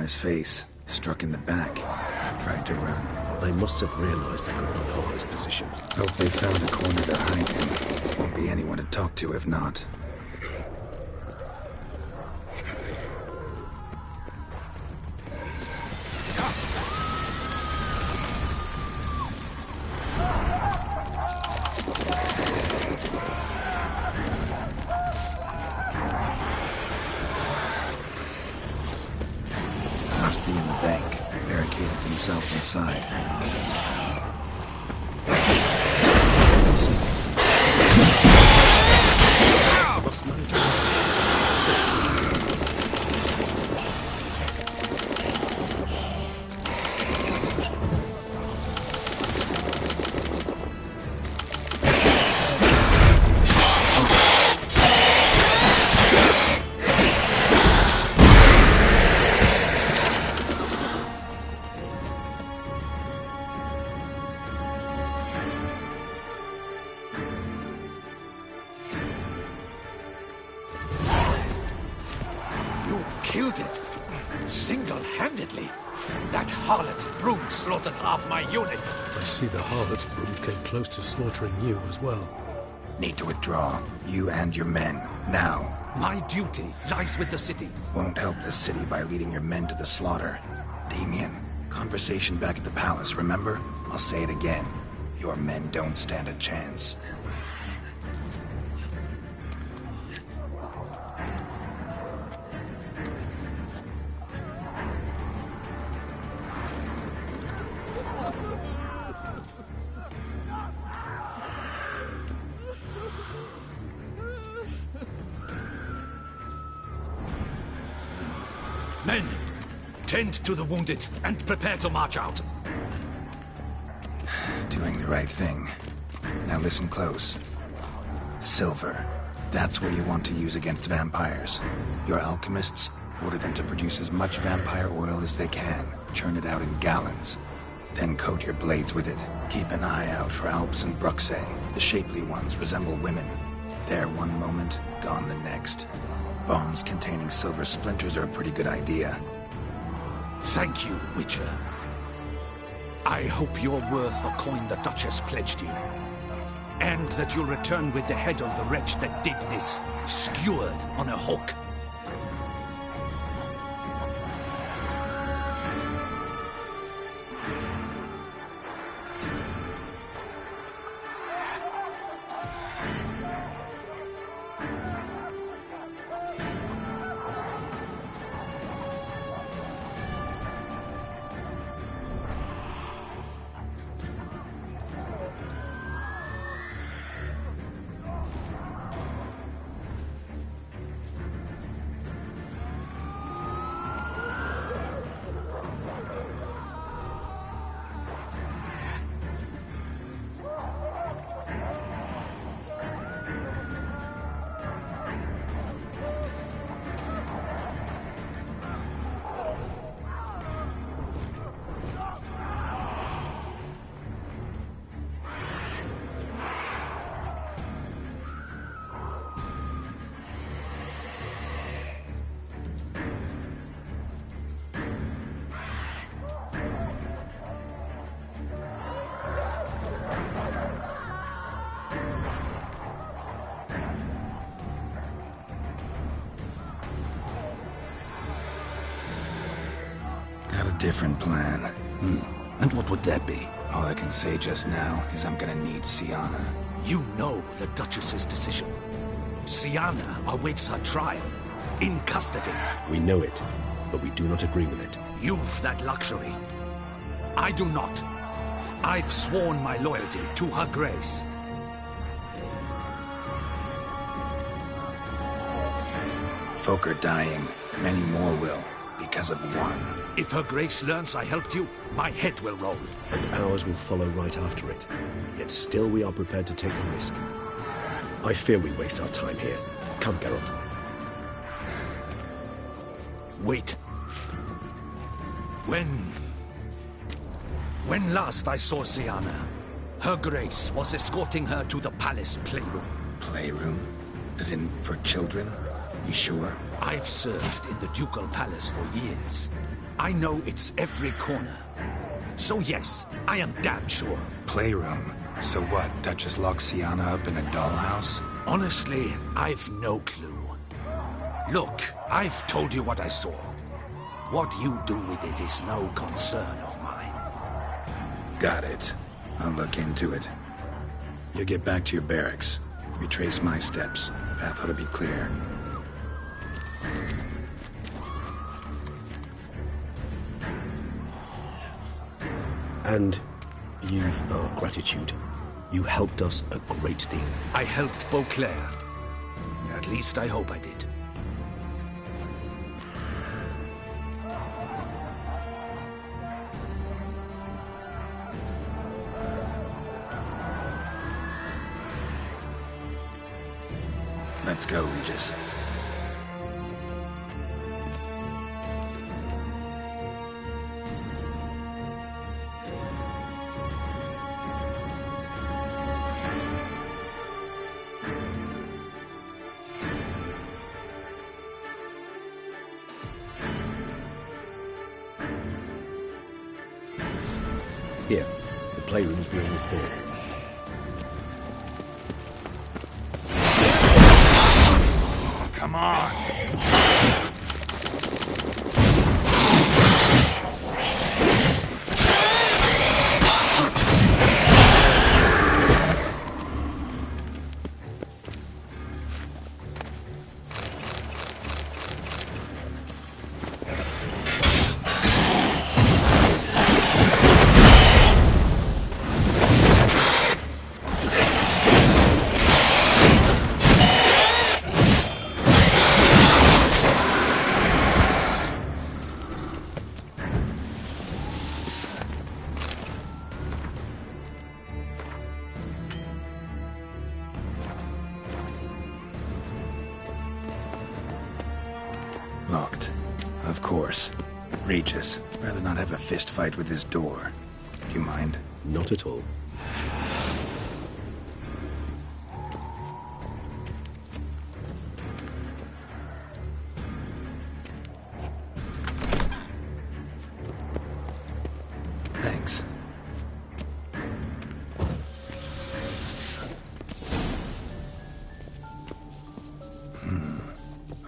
his face, struck in the back, tried to run. I must have realized they could not hold this position. Hope they found a corner to hide in. Won't be anyone to talk to if not. Must be in the bank, barricaded themselves inside. Killed it? Single-handedly? That harlot's brood slaughtered half my unit. I see the harlot's brood came close to slaughtering you as well. Need to withdraw. You and your men. Now. My duty lies with the city. Won't help the city by leading your men to the slaughter. Damien, conversation back at the palace, remember? I'll say it again. Your men don't stand a chance. Men, tend to the wounded and prepare to march out. Doing the right thing. Now listen close. Silver. That's what you want to use against vampires. Your alchemists order them to produce as much vampire oil as they can. Churn it out in gallons. Then coat your blades with it. Keep an eye out for Alps and Bruxae. The shapely ones resemble women. There one moment, gone the next. Bombs containing silver splinters are a pretty good idea. Thank you, Witcher. I hope you're worth the coin the Duchess pledged you. And that you'll return with the head of the wretch that did this, skewered on a hook. Different plan. And what would that be? All I can say just now is I'm gonna need Sienna. You know the Duchess's decision. Sienna awaits her trial. In custody. We know it, but we do not agree with it. You've that luxury. I do not. I've sworn my loyalty to her grace. Folk are dying. Many more will, because of one. If her grace learns I helped you, my head will roll. And ours will follow right after it. Yet still we are prepared to take the risk. I fear we waste our time here. Come, Geralt. Wait. When last I saw Sienna, her grace was escorting her to the palace playroom. Playroom? As in, for children? You sure? I've served in the ducal palace for years. I know it's every corner. So yes, I am damn sure. Playroom? So what, Duchess locked Sienna up in a dollhouse? Honestly, I've no clue. Look, I've told you what I saw. What you do with it is no concern of mine. Got it. I'll look into it. You get back to your barracks. Retrace my steps. Path ought to be clear. And you've our gratitude. You helped us a great deal. I helped Beauclair. At least I hope I did. Let's go, Regis. Here, the playroom's beyond this door. Come on! Locked. Of course. Regis, rather not have a fist fight with this door. Do you mind? Not at all. Thanks.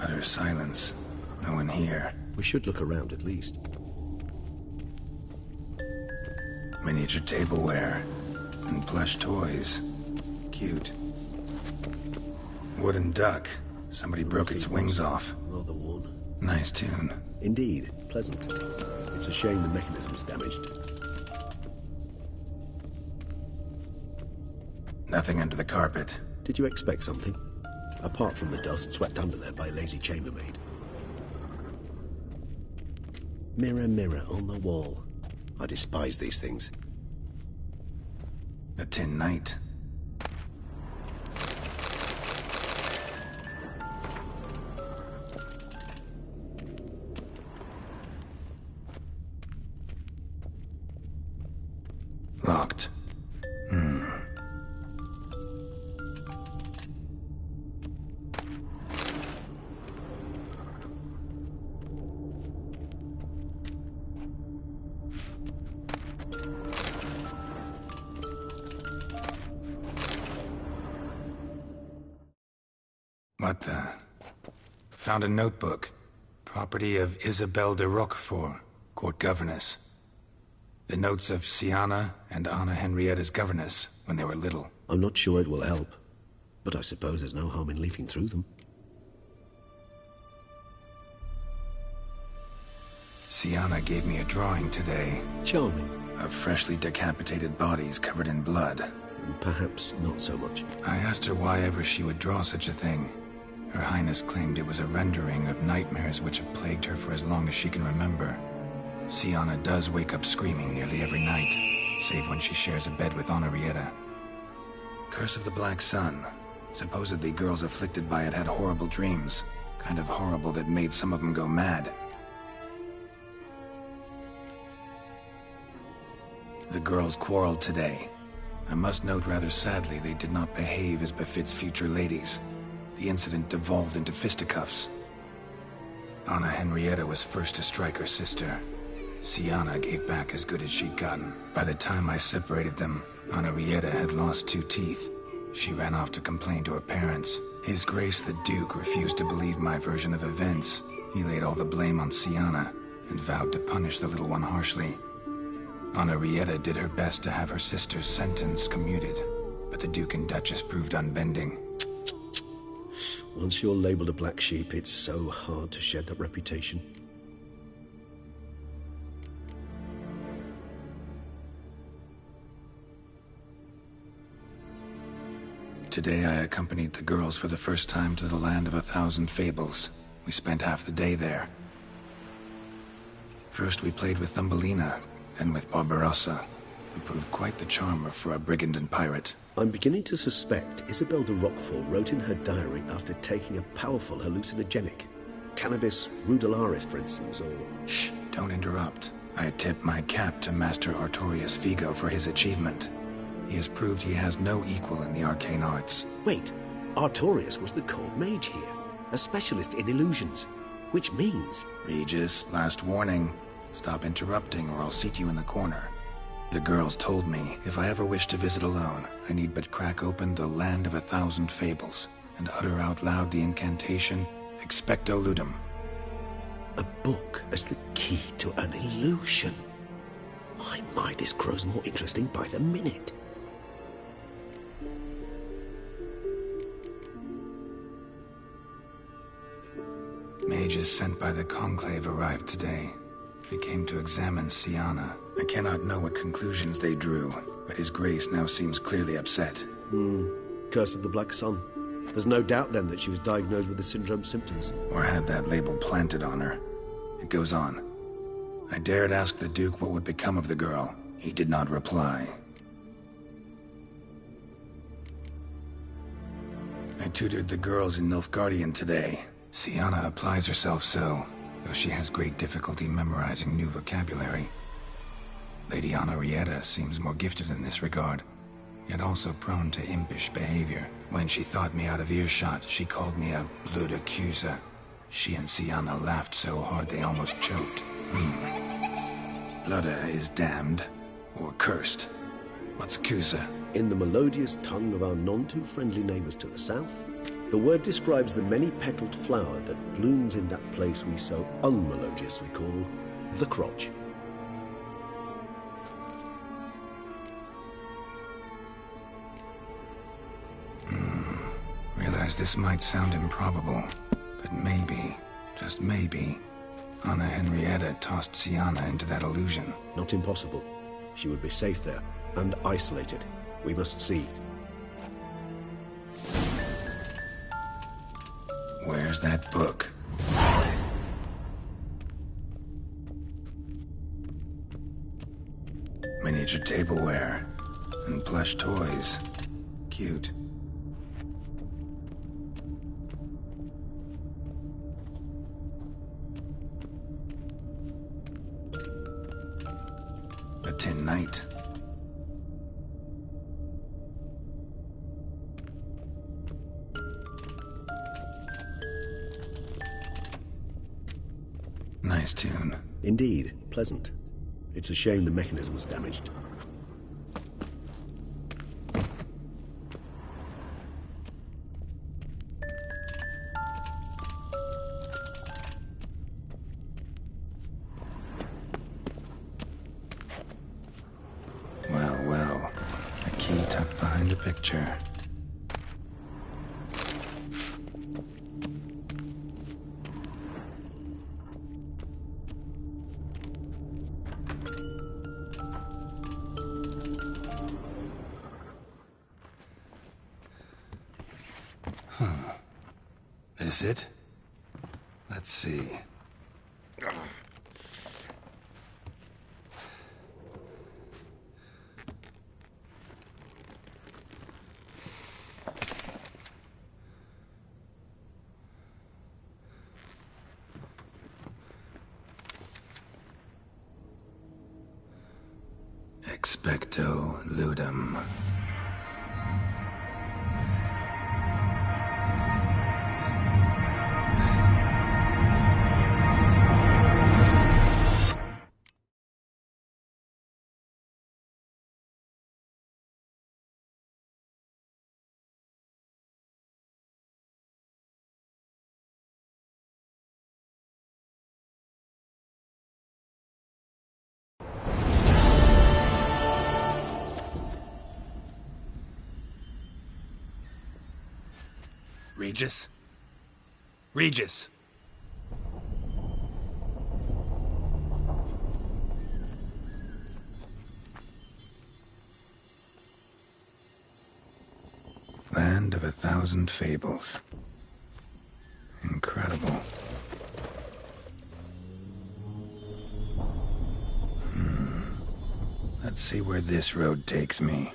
Utter silence. No one here. We should look around at least. Miniature tableware. And plush toys. Cute. Wooden duck. Somebody broke its wings off. Rather worn. Nice tune. Indeed. Pleasant. It's a shame the mechanism's damaged. Nothing under the carpet. Did you expect something? Apart from the dust swept under there by a lazy chambermaid. Mirror, mirror on the wall. I despise these things. A tin knight. Locked. What the? Found a notebook. Property of Isabelle de Roquefort, court governess. The notes of Sienna and Anna Henrietta's governess when they were little. I'm not sure it will help, but I suppose there's no harm in leafing through them. Sienna gave me a drawing today. Charming. Of freshly decapitated bodies covered in blood. Perhaps not so much. I asked her why ever she would draw such a thing. Her Highness claimed it was a rendering of nightmares which have plagued her for as long as she can remember. Sienna does wake up screaming nearly every night, save when she shares a bed with Henrietta. Curse of the Black Sun. Supposedly girls afflicted by it had horrible dreams. Kind of horrible that made some of them go mad. The girls quarreled today. I must note rather sadly they did not behave as befits future ladies. The incident devolved into fisticuffs. Anna Henrietta was first to strike her sister. Siana gave back as good as she'd gotten. By the time I separated them, Henrietta had lost 2 teeth. She ran off to complain to her parents. His Grace the Duke refused to believe my version of events. He laid all the blame on Siana and vowed to punish the little one harshly. Henrietta did her best to have her sister's sentence commuted, but the Duke and Duchess proved unbending. Once you're labelled a black sheep, it's so hard to shed that reputation. Today I accompanied the girls for the first time to the land of 1,000 fables. We spent half the day there. First we played with Thumbelina, then with Barbarossa, who proved quite the charmer for a brigand and pirate. I'm beginning to suspect Isabel de Roquefort wrote in her diary after taking a powerful hallucinogenic. Cannabis rudelaris, for instance, or... Shh, don't interrupt. I tip my cap to Master Artorius Vigo for his achievement. He has proved he has no equal in the arcane arts. Wait, Artorius was the court mage here, a specialist in illusions, which means... Regis, last warning. Stop interrupting or I'll seat you in the corner. The girls told me if I ever wish to visit alone, I need but crack open the land of 1,000 fables and utter out loud the incantation, Expecto Ludum. A book as the key to an illusion. My, this grows more interesting by the minute. Mages sent by the Conclave arrived today. They came to examine Siana. I cannot know what conclusions they drew, but His Grace now seems clearly upset. Curse of the Black Sun. There's no doubt then that she was diagnosed with the syndrome symptoms. Or had that label planted on her. It goes on. I dared ask the Duke what would become of the girl. He did not reply. I tutored the girls in Nilfgaardian today. Siana applies herself so, though she has great difficulty memorizing new vocabulary. Lady Henrietta seems more gifted in this regard, yet also prone to impish behavior. When she thought me out of earshot, she called me a blood accuser. She and Siana laughed so hard they almost choked. Ludda is damned, or cursed. What's Cusa? In the melodious tongue of our none-too-friendly neighbours to the south, the word describes the many-petaled flower that blooms in that place we so unmelodiously call the crotch. Realize this might sound improbable, but maybe, just maybe, Anna Henrietta tossed Siana into that illusion. Not impossible. She would be safe there, and isolated. We must see. Where's that book? Miniature tableware and plush toys. Cute. A tin knight. Nice tune. Indeed, pleasant. It's a shame the mechanism's damaged. Well, a key tucked behind a picture. This it? Let's see. Expecto Ludum. Regis? Regis! Land of 1,000 fables. Incredible. Let's see where this road takes me.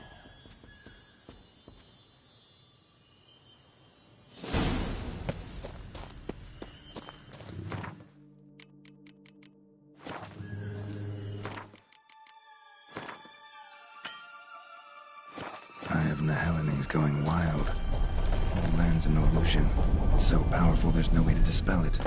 Eye of Nehelene going wild. The land's an illusion. It's so powerful there's no way to dispel it.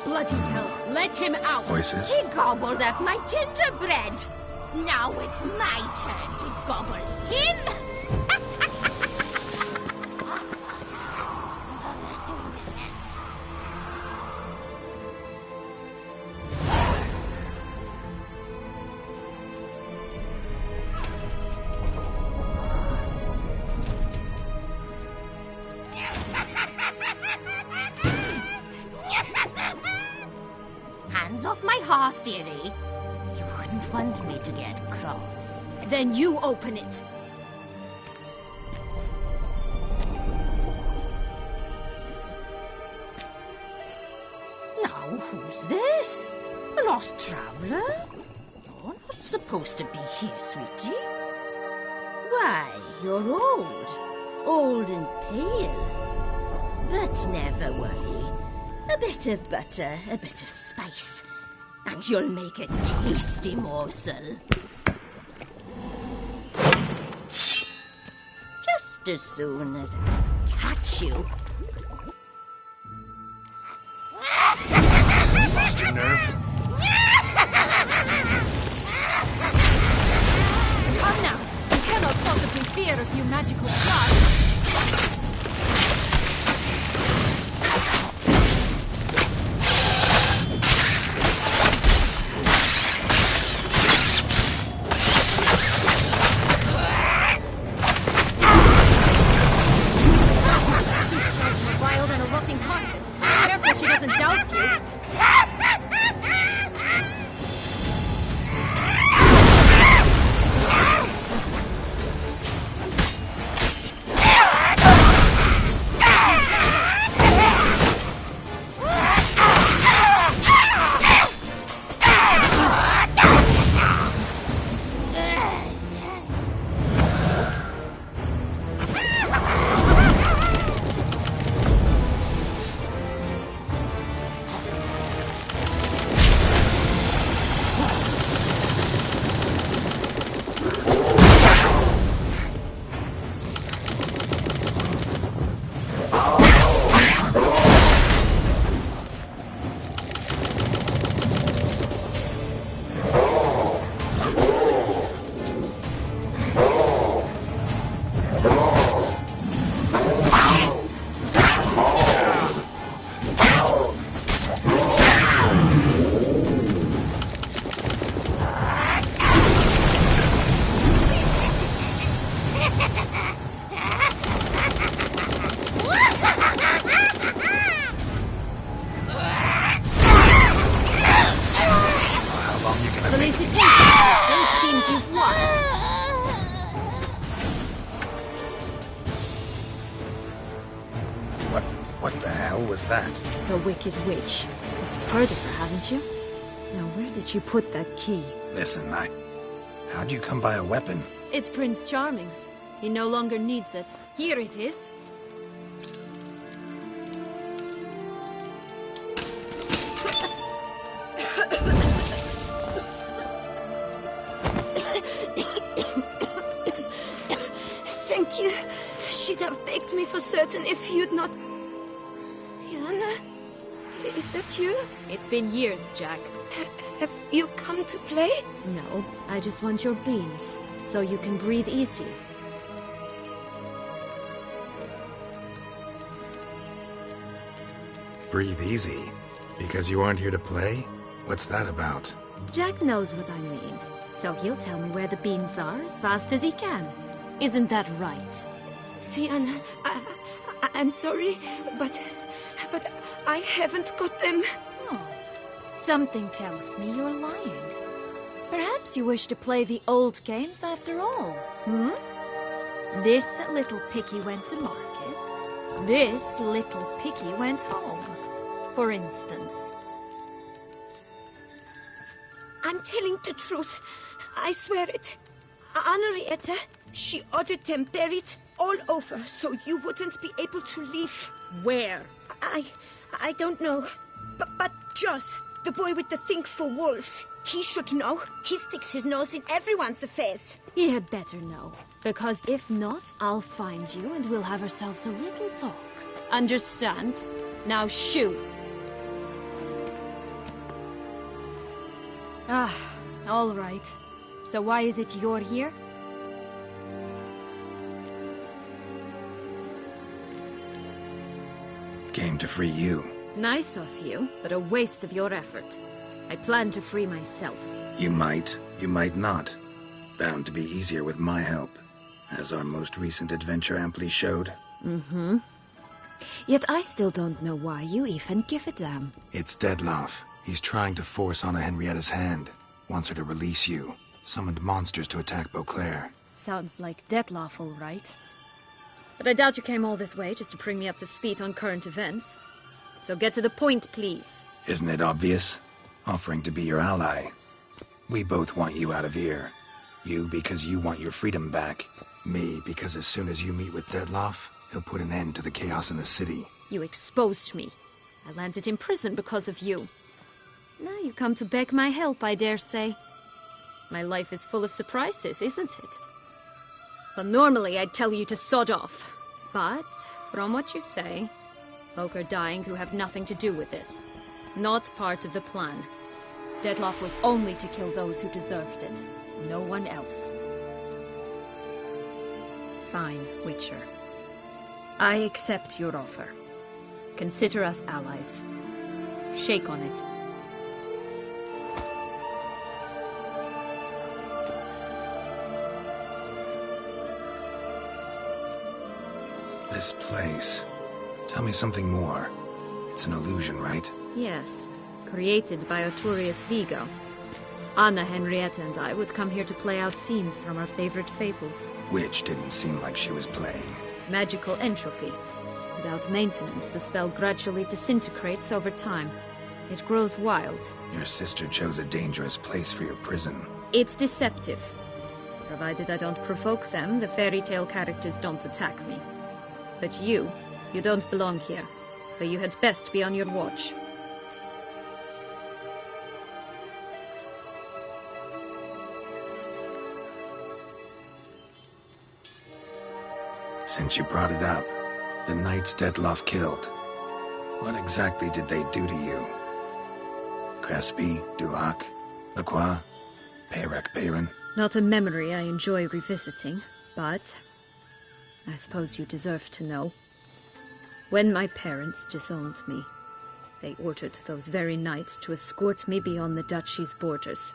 Bloody hell, let him out! Voices. He gobbled up my gingerbread. Now it's my turn to gobble him. Hands off my hearth, dearie. You wouldn't want me to get cross. Then you open it. Now, who's this? A lost traveler? You're not supposed to be here, sweetie. Why, you're old. Old and pale. But never worry. A bit of butter, a bit of spice, and you'll make a tasty morsel. Just as soon as I catch you. Lost your nerve? Come now! You cannot possibly fear a few magical claws. She doesn't douse you. What the hell was that? The Wicked Witch. You've heard of her, haven't you? Now, where did you put that key? Listen, how'd you come by a weapon? It's Prince Charming's. He no longer needs it. Here it is. She'd have begged me for certain if you'd not... Sienna? Is that you? It's been years, Jack. Have you come to play? No, I just want your beans, so you can breathe easy. Breathe easy? Because you aren't here to play? What's that about? Jack knows what I mean, so he'll tell me where the beans are as fast as he can. Isn't that right? Sienna, I'm sorry, but I haven't got them. Oh, something tells me you're lying. Perhaps you wish to play the old games after all, hmm? This little picky went to market. This little picky went home, for instance. I'm telling the truth. I swear it. Henrietta, she ordered them buried all over so you wouldn't be able to leave. Where? I don't know. But Joss, the boy with the thing for wolves, he should know. He sticks his nose in everyone's affairs. He had better know. Because if not, I'll find you and we'll have ourselves a little talk. Understand? Now shoo! Ah, all right. So why is it you're here? Came to free you. Nice of you, but a waste of your effort. I plan to free myself. You might not. Bound to be easier with my help, as our most recent adventure amply showed. Mm-hmm. Yet I still don't know why you even give a damn. It's Dettlaff. He's trying to force Anna Henrietta's hand. Wants her to release you. Summoned monsters to attack Beauclair. Sounds like Dettlaff, all right. But I doubt you came all this way just to bring me up to speed on current events. So get to the point, please. Isn't it obvious? Offering to be your ally. We both want you out of here. You because you want your freedom back. Me because as soon as you meet with Dettlaff, he'll put an end to the chaos in the city. You exposed me. I landed in prison because of you. Now you come to beg my help, I dare say. My life is full of surprises, isn't it? Well, normally I'd tell you to sod off. But, from what you say, folk are dying who have nothing to do with this. Not part of the plan. Dettlaff was only to kill those who deserved it. No one else. Fine, Witcher. I accept your offer. Consider us allies. Shake on it. This place. Tell me something more. It's an illusion, right? Yes. Created by Arturius Vigo. Anna Henrietta and I would come here to play out scenes from our favorite fables. Which didn't seem like she was playing. Magical entropy. Without maintenance, the spell gradually disintegrates over time. It grows wild. Your sister chose a dangerous place for your prison. It's deceptive. Provided I don't provoke them, the fairy tale characters don't attack me. But you don't belong here, so you had best be on your watch. Since you brought it up, the knights Dettlaff killed. What exactly did they do to you? Crespi, Dulac, Lacroix, Peyrac Bayron? Not a memory I enjoy revisiting, but I suppose you deserve to know. When my parents disowned me, they ordered those very knights to escort me beyond the duchy's borders.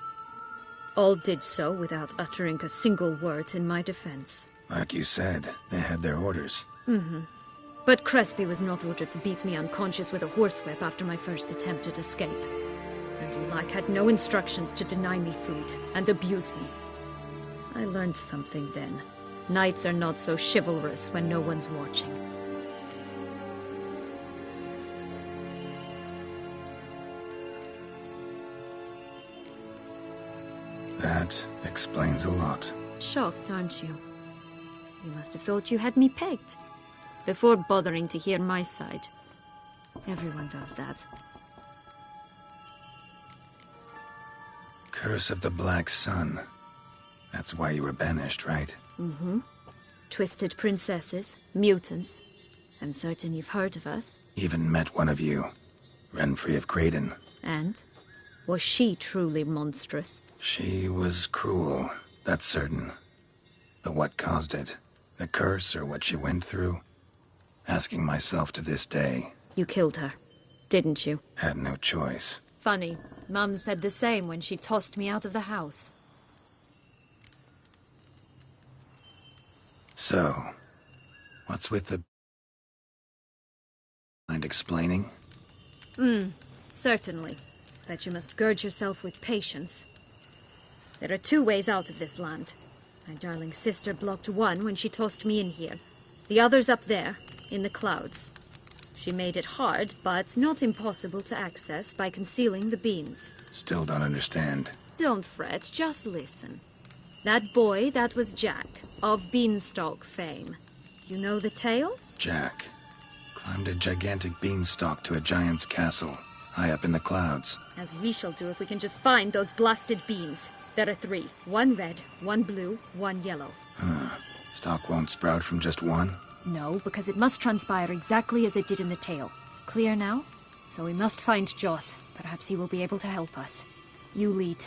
All did so without uttering a single word in my defense. Like you said, they had their orders. Mm-hmm. But Crespi was not ordered to beat me unconscious with a horsewhip after my first attempt at escape. And Dulac had no instructions to deny me food and abuse me. I learned something then. Knights are not so chivalrous when no one's watching. That explains a lot. Shocked, aren't you? You must have thought you had me pegged. Before bothering to hear my side. Everyone does that. Curse of the Black Sun. That's why you were banished, right? Mm-hmm. Twisted princesses, mutants. I'm certain you've heard of us. Even met one of you. Renfrey of Craden. And? Was she truly monstrous? She was cruel, that's certain. But what caused it? The curse or what she went through? Asking myself to this day. You killed her, didn't you? Had no choice. Funny. Mum said the same when she tossed me out of the house. So, what's with the... Mind explaining? Certainly. But you must gird yourself with patience. There are 2 ways out of this land. My darling sister blocked one when she tossed me in here. The other's up there, in the clouds. She made it hard, but not impossible to access by concealing the beans. Still don't understand. Don't fret, just listen. That boy, that was Jack, of Beanstalk fame. You know the tale? Jack climbed a gigantic beanstalk to a giant's castle, high up in the clouds. As we shall do if we can just find those blasted beans. There are 3. 1 red, 1 blue, 1 yellow. Stalk won't sprout from just one? No, because it must transpire exactly as it did in the tale. Clear now? So we must find Joss. Perhaps he will be able to help us. You lead.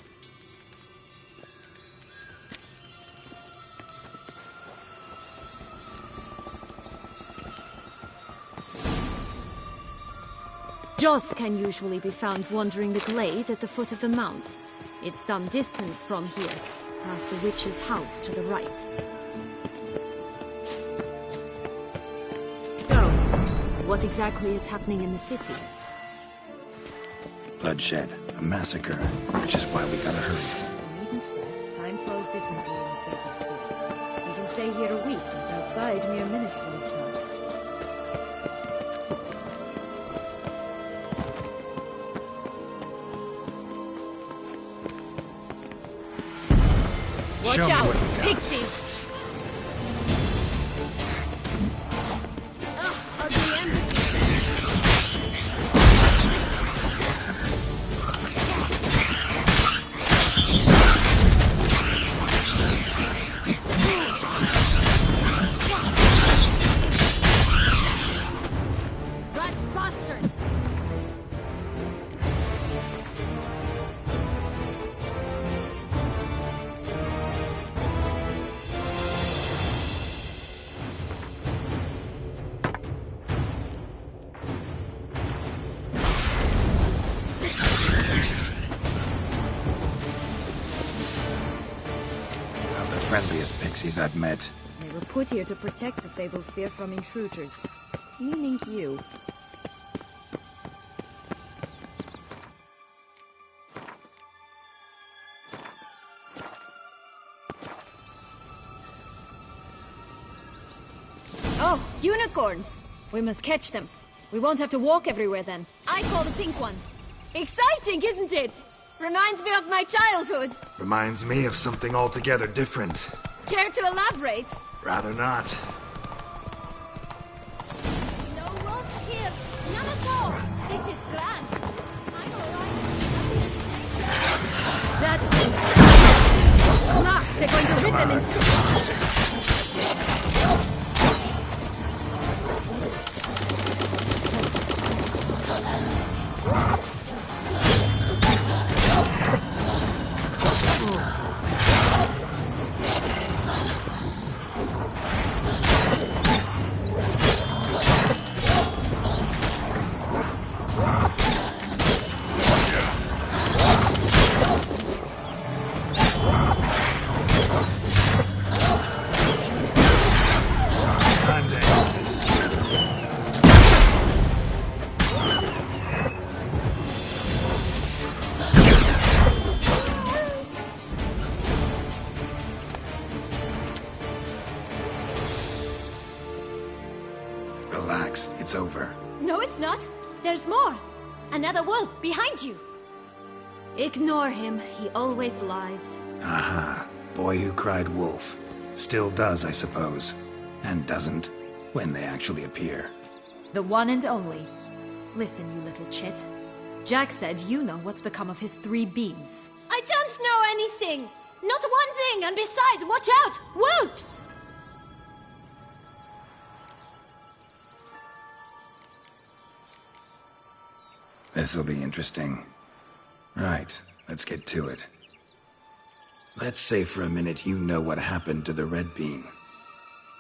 Joss can usually be found wandering the glade at the foot of the mount. It's some distance from here, past the witch's house to the right. So, what exactly is happening in the city? Bloodshed, a massacre, which is why we gotta hurry. You needn't fret, time flows differently in the Fable Sphere. We can stay here a week, and outside mere minutes will have passed. Watch out! Pixies! Ugh, ugly Rat bastard! Friendliest pixies I've met. They were put here to protect the Fable Sphere from intruders. Meaning you. Oh, unicorns! We must catch them. We won't have to walk everywhere then. I call the pink one. Exciting, isn't it? Reminds me of my childhood. Reminds me of something altogether different. Care to elaborate? Rather not. No rocks here. None at all. This is grand. I'm alright. That's it. At last, they're going to rip them in Relax, it's over. No, it's not. There's more. Another wolf behind you. Ignore him. He always lies. Aha. Boy who cried wolf. Still does, I suppose. And doesn't, when they actually appear. The one and only. Listen, you little chit. Jack said you know what's become of his 3 beans. I don't know anything! Not one thing, and besides, watch out! Wolves! This'll be interesting. Right, let's get to it. Let's say for a minute you know what happened to the red bean.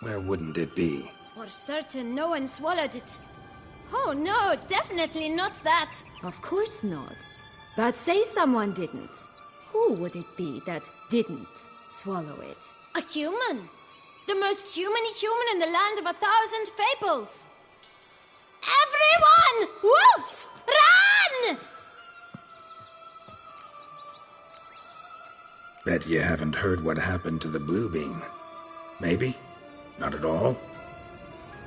Where wouldn't it be? For certain, no one swallowed it. Oh no, definitely not that. Of course not. But say someone didn't. Who would it be that didn't swallow it? A human. The most human-y human in the land of 1,000 fables. Everyone! Wolves! Run! Bet you haven't heard what happened to the blue bean. Maybe? Not at all?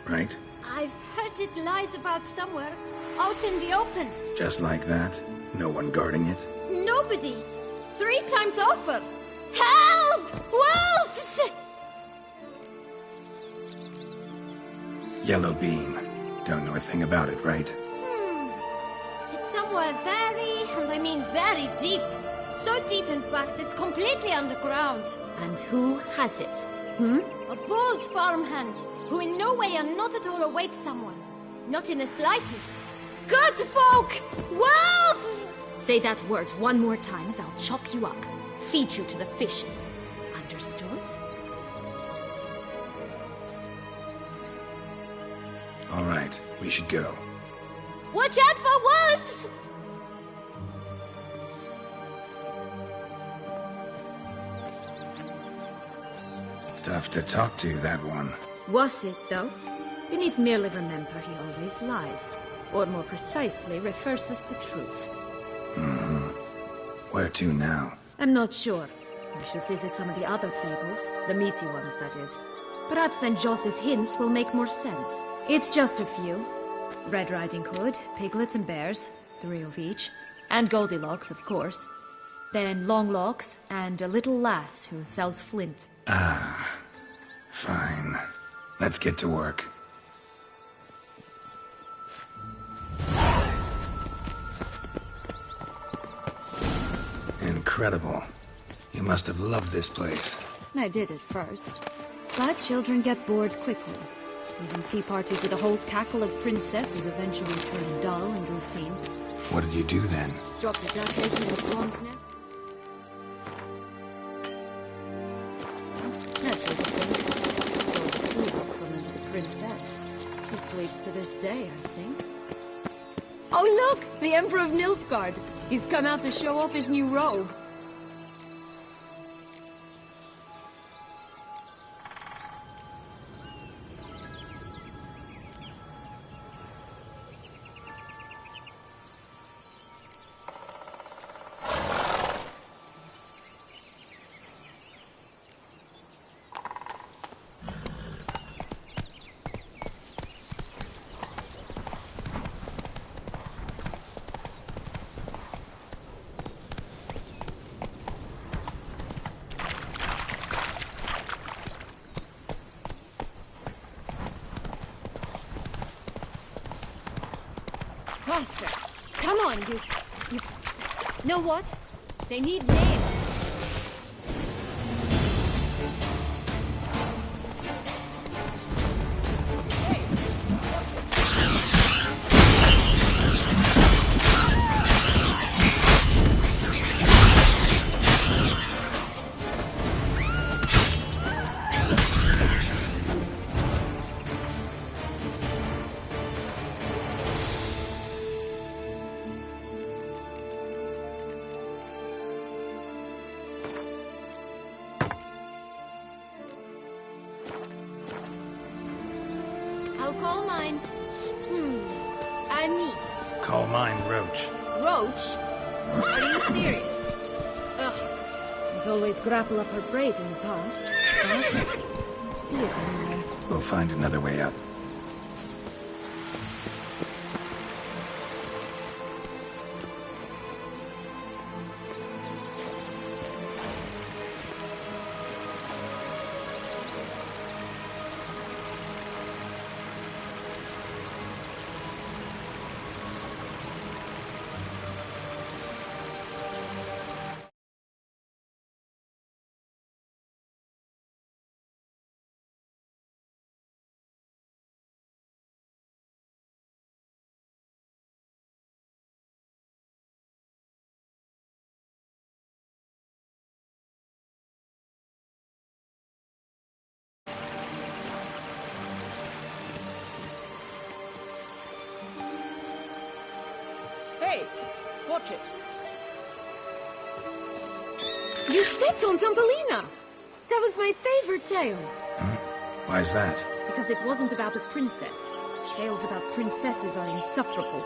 Right? I've heard it lies about somewhere, out in the open. Just like that? No one guarding it? Nobody. 3 times over. Help! Wolves! Yellow bean. Don't know a thing about it, right? It's somewhere very, and I mean very deep. So deep, in fact, it's completely underground. And who has it? A bold farmhand, who in no way and not at all awaits someone. Not in the slightest. Good folk! Wolf! Say that word one more time and I'll chop you up. Feed you to the fishes. Understood? All right, we should go. Watch out for wolves! Tough to talk to, that one. Was it, though? You need merely remember he always lies. Or more precisely, reverses the truth. Where to now? I'm not sure. I should visit some of the other fables. The meaty ones, that is. Perhaps then Joss's hints will make more sense. It's just a few. Red Riding Hood, Piglets and Bears, 3 of each. And Goldilocks, of course. Then Longlocks, and a little lass who sells flint. Fine. Let's get to work. Incredible. You must have loved this place. I did at first. But children get bored quickly. Even tea parties with a whole cackle of princesses eventually turn dull and routine. What did you do then? Dropped a duck egg in the swan's nest. That sort of thing. Stole the food from under the princess. He sleeps to this day, I think. Oh look! The Emperor of Nilfgaard! He's come out to show off his new robe. Faster! Come on, you... Know what? They need names. I'll call mine... Anise. Call mine Roach. Roach? Are you serious? Ugh. I'd always grapple up her braid in the past. But I don't see it anymore. We'll find another way up. watch it. You stepped on Thumbelina! That was my favorite tale. Huh? Why is that? Because it wasn't about a princess. Tales about princesses are insufferable.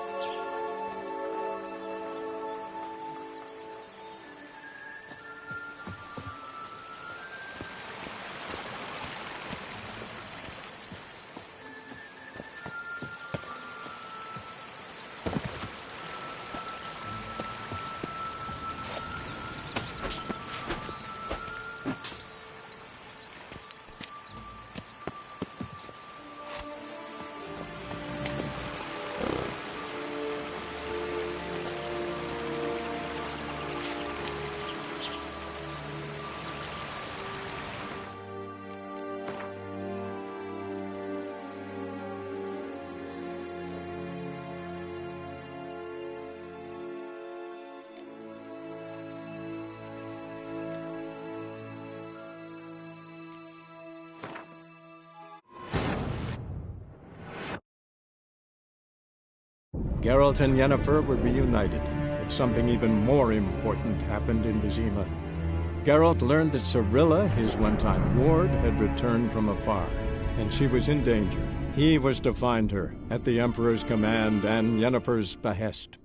Geralt and Yennefer were reunited, but something even more important happened in Vizima. Geralt learned that Cirilla, his one-time ward, had returned from afar, and she was in danger. He was to find her, at the Emperor's command and Yennefer's behest.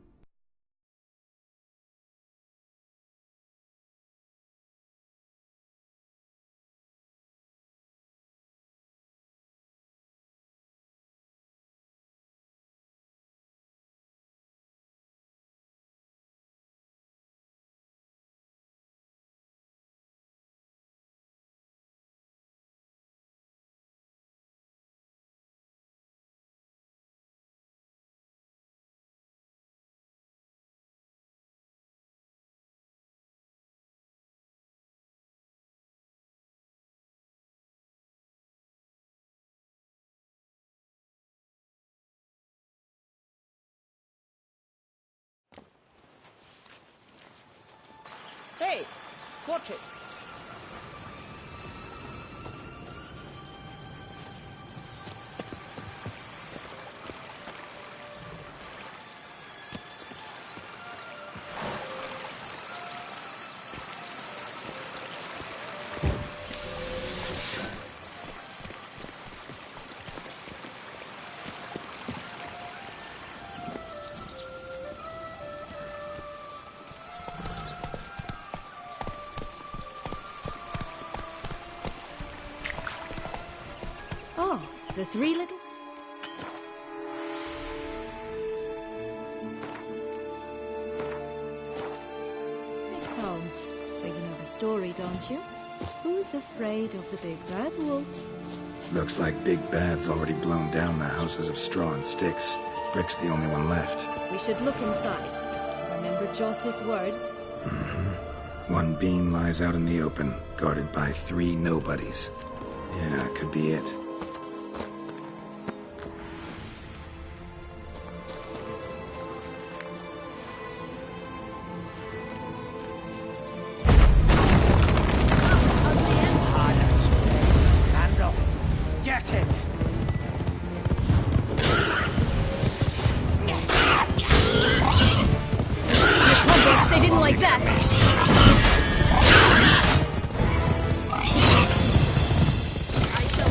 Hey, watch it. Oh, the three little... Big Psalms. But you know the story, don't you? Who's afraid of the big bad wolf? Looks like Big Bad's already blown down the houses of straw and sticks. Brick's the only one left. We should look inside. Remember Joss's words? One beam lies out in the open, guarded by 3 nobodies. Yeah, could be it. They didn't like that! I shall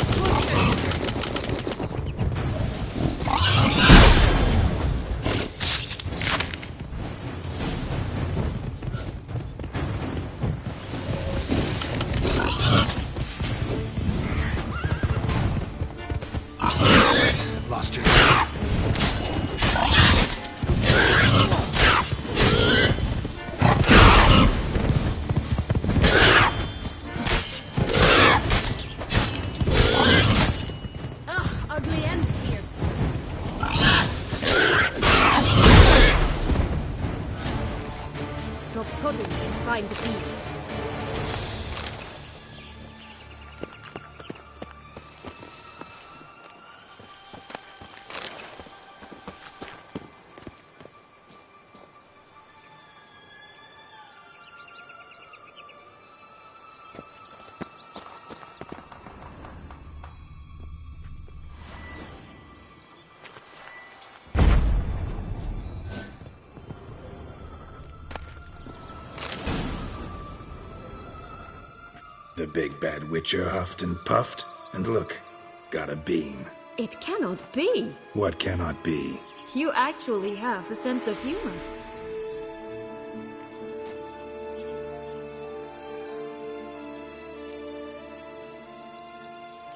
Lost your... find the bees. The big bad witcher huffed and puffed, and look, got a beam. It cannot be. What cannot be? You actually have a sense of humor.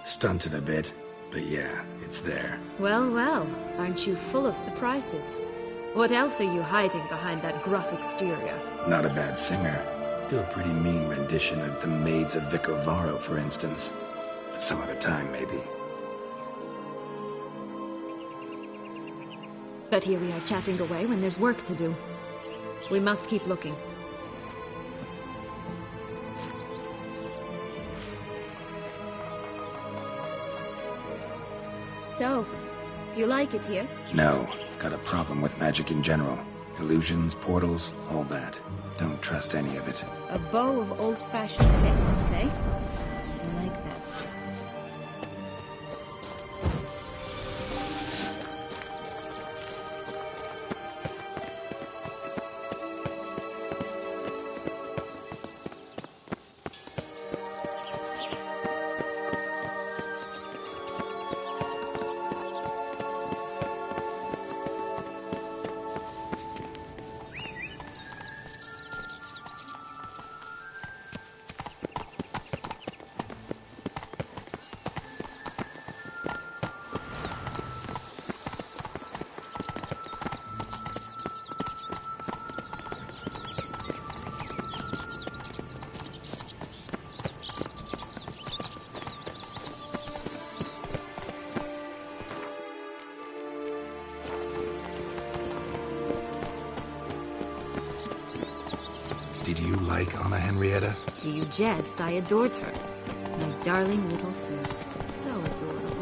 Stunted a bit, but yeah, it's there. Well, well, aren't you full of surprises? What else are you hiding behind that gruff exterior? Not a bad singer. Do a pretty mean rendition of The Maids of Vicovaro, for instance. But some other time, maybe. But here we are chatting away when there's work to do. We must keep looking. So, do you like it here? No, got a problem with magic in general. Illusions, portals, all that. Don't trust any of it. A bow of old-fashioned tastes, eh? I like that. Did you like Anna Henrietta? Do you jest? I adored her. My darling little sis. So adorable.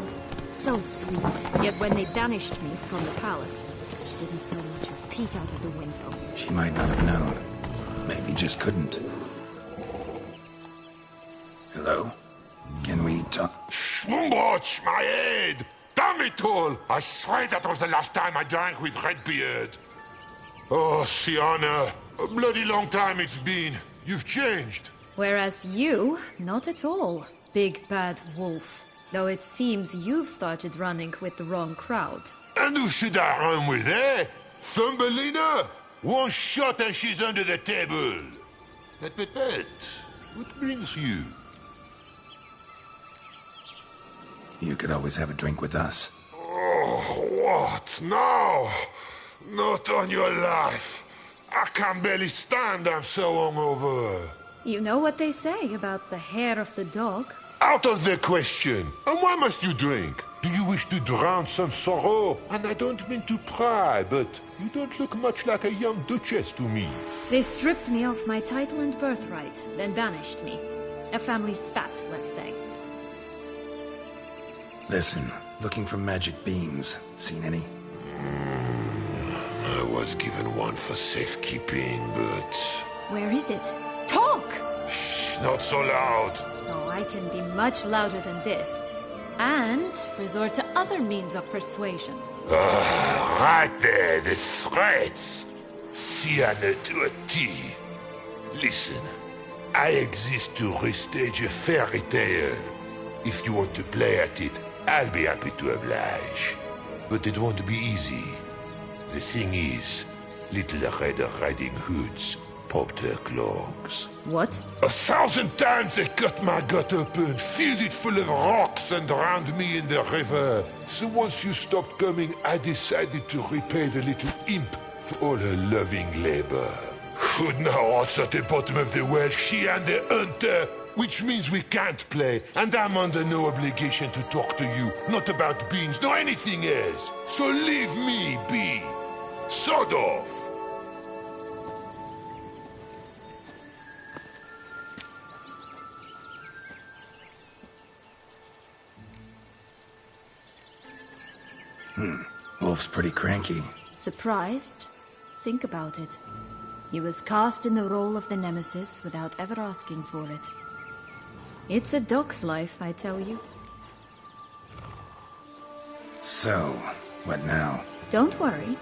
So sweet. Yet when they banished me from the palace, she didn't so much as peek out of the window. She might not have known. Maybe just couldn't. Hello? Can we talk? Schwumbotch, my head! Damn it all! I swear that was the last time I drank with Redbeard. Oh, Sienna, a bloody long time it's been. You've changed. Whereas you, not at all, big bad wolf. Though it seems you've started running with the wrong crowd. And who should I run with, eh? Thumbelina? One shot and she's under the table. But, what brings you? You could always have a drink with us. Oh, what now? Not on your life. I can barely stand, I'm so hungover. You know what they say about the hair of the dog? Out of the question. And why must you drink? Do you wish to drown some sorrow? And I don't mean to pry, but you don't look much like a young duchess to me. They stripped me of my title and birthright, then banished me. A family spat, let's say. Listen, looking for magic beans. Seen any? I was given one for safekeeping, but... Where is it? Talk! Shh, not so loud. Oh, I can be much louder than this. And resort to other means of persuasion. Right there, the threats. Sienna to a T. Listen, I exist to restage a fairy tale. If you want to play at it, I'll be happy to oblige. But it won't be easy. The thing is, Little Red Riding Hoods popped her clogs. What? 1,000 times they cut my gut open, filled it full of rocks and drowned me in the river. So once you stopped coming, I decided to repay the little imp for all her loving labor. Who now rots at the bottom of the well, she and the hunter, which means we can't play, and I'm under no obligation to talk to you, not about beans, nor anything else. So leave me be. Sod off. Wolf's pretty cranky. Surprised? Think about it. He was cast in the role of the Nemesis without ever asking for it. It's a dog's life, I tell you. So, what now? Don't worry.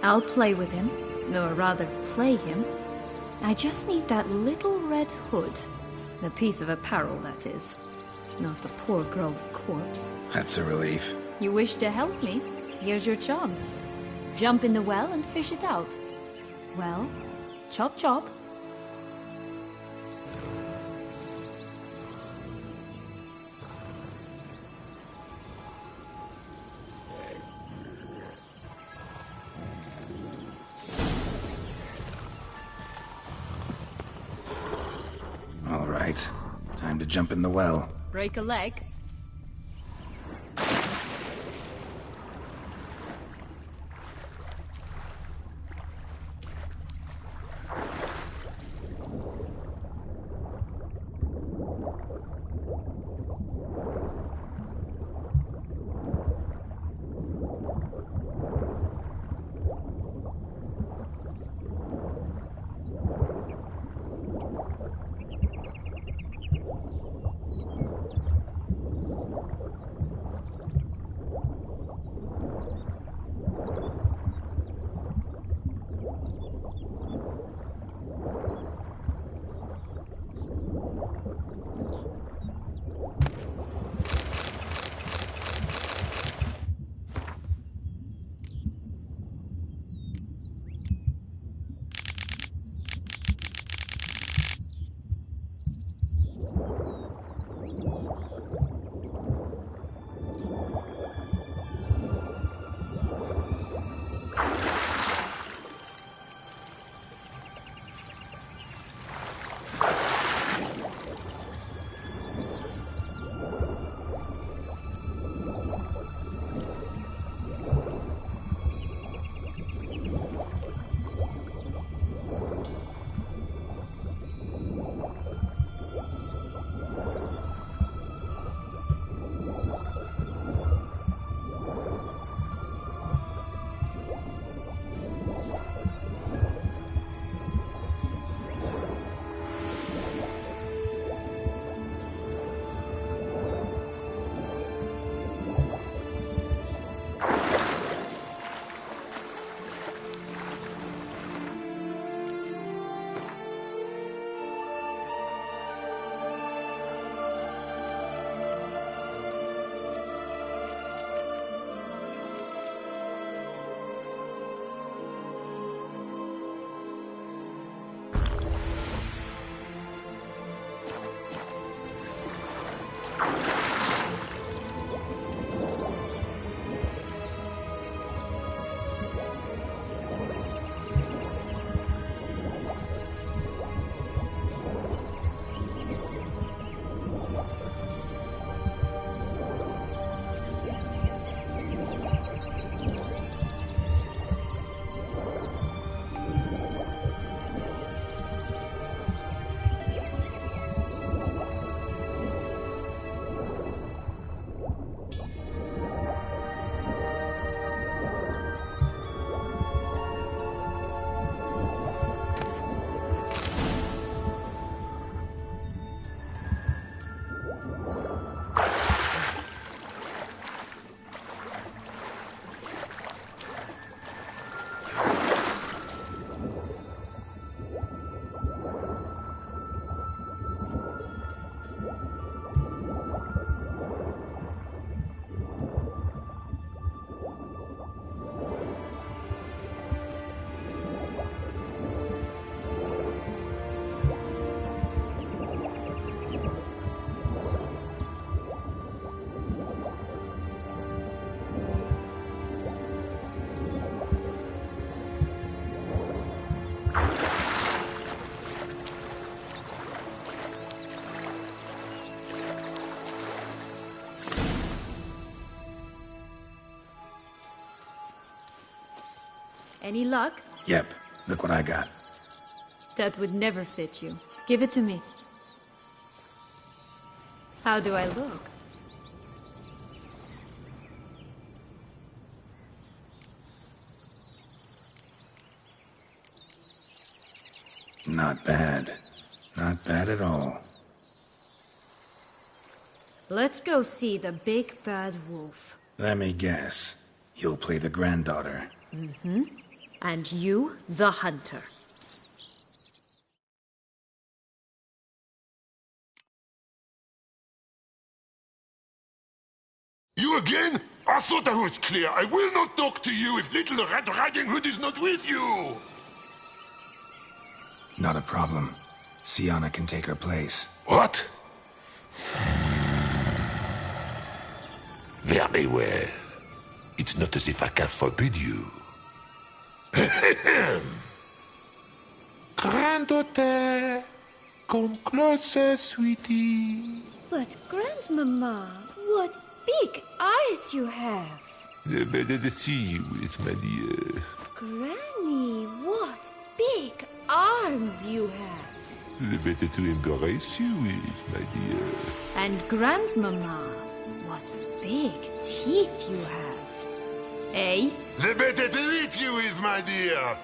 I'll play with him. Or rather, play him. I just need that little red hood. The piece of apparel, that is. Not the poor girl's corpse. That's a relief. You wish to help me? Here's your chance. Jump in the well and fish it out. Well, chop chop. All right. Time to jump in the well. Break a leg? Any luck? Yep. Look what I got. That would never fit you. Give it to me. How do I look? Not bad. Not bad at all. Let's go see the big bad wolf. Let me guess. You'll play the granddaughter. Mm-hmm. And you, the hunter. You again? I thought I was clear. I will not talk to you if little Red Riding Hood is not with you! Not a problem. Sienna can take her place. What? Very well. It's not as if I can forbid you. Granddaughter, come closer, sweetie. But, Grandmama, what big eyes you have. The better to see you with, my dear. Granny, what big arms you have. The better to embrace you with, my dear. And Grandmama, what big teeth you have. Eh? The better to eat you with, my dear.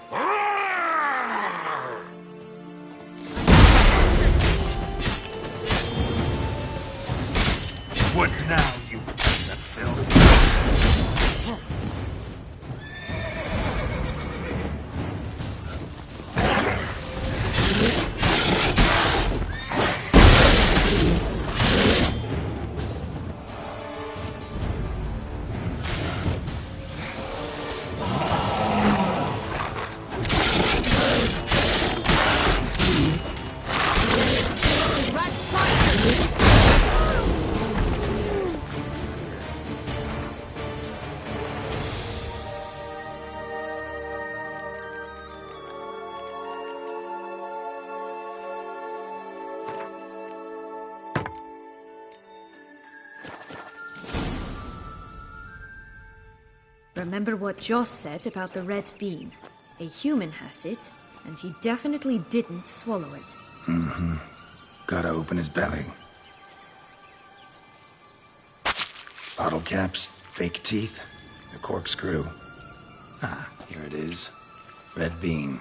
What now, you piece of filth? Remember what Joss said about the red bean. A human has it, and he definitely didn't swallow it. Mm-hmm. Gotta open his belly. Bottle caps, fake teeth, a corkscrew. Ah, here it is. Red bean.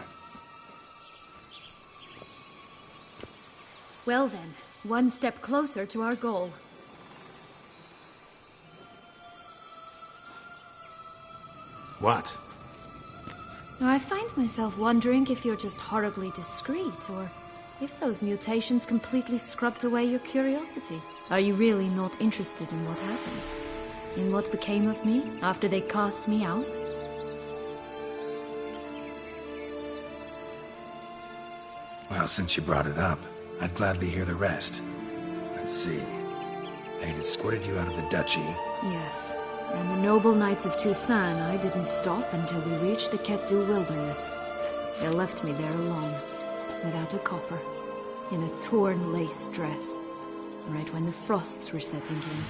Well then, one step closer to our goal. What? Now, I find myself wondering if you're just horribly discreet, or if those mutations completely scrubbed away your curiosity. Are you really not interested in what happened? In what became of me after they cast me out? Well, since you brought it up, I'd gladly hear the rest. Let's see. They'd escorted you out of the duchy. Yes. And the noble knights of Toussaint, I didn't stop until we reached the Ketdu wilderness. They left me there alone, without a copper, in a torn lace dress, right when the frosts were setting in.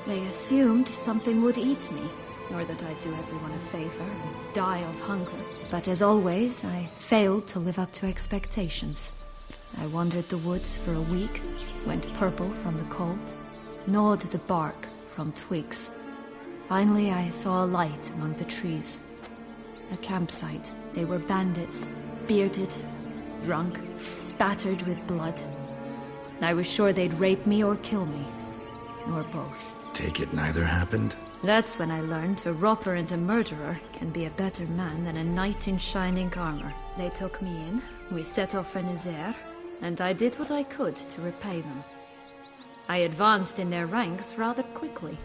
They assumed something would eat me, or that I'd do everyone a favor and die of hunger. But as always, I failed to live up to expectations. I wandered the woods for a week, went purple from the cold, gnawed the bark from twigs. Finally, I saw a light among the trees. A campsite. They were bandits, bearded, drunk, spattered with blood. I was sure they'd rape me or kill me, or both. Take it neither happened? That's when I learned a robber and a murderer can be a better man than a knight in shining armor. They took me in, we set off for Nazaire, and I did what I could to repay them. I advanced in their ranks rather quickly.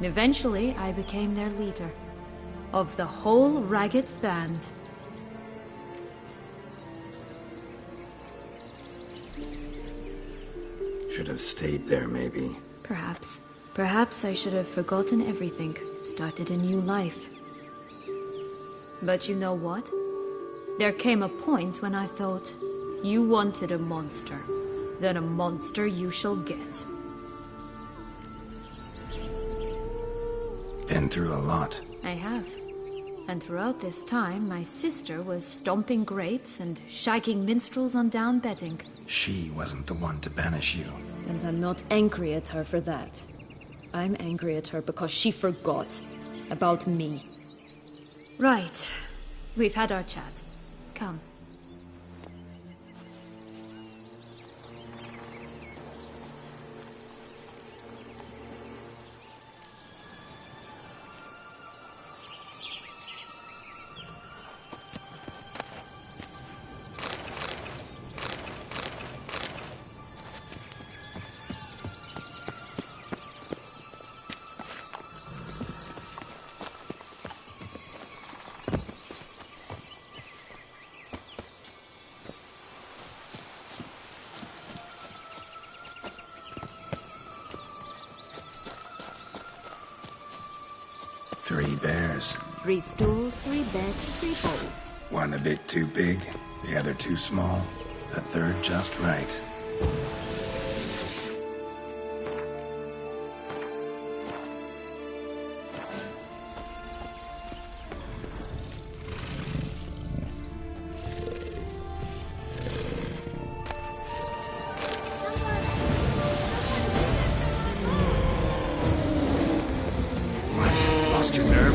Eventually, I became their leader. Of the whole ragged band. Should have stayed there, maybe. Perhaps. Perhaps I should have forgotten everything, started a new life. But you know what? There came a point when I thought, you wanted a monster. Then a monster you shall get. Been through a lot. I have. And throughout this time, my sister was stomping grapes and shagging minstrels on down bedding. She wasn't the one to banish you. And I'm not angry at her for that. I'm angry at her because she forgot about me. Right. We've had our chat. Come. 3 bears. 3 stools, 3 beds, 3 bowls. One a bit too big, the other too small, a third just right. Lost your nerve?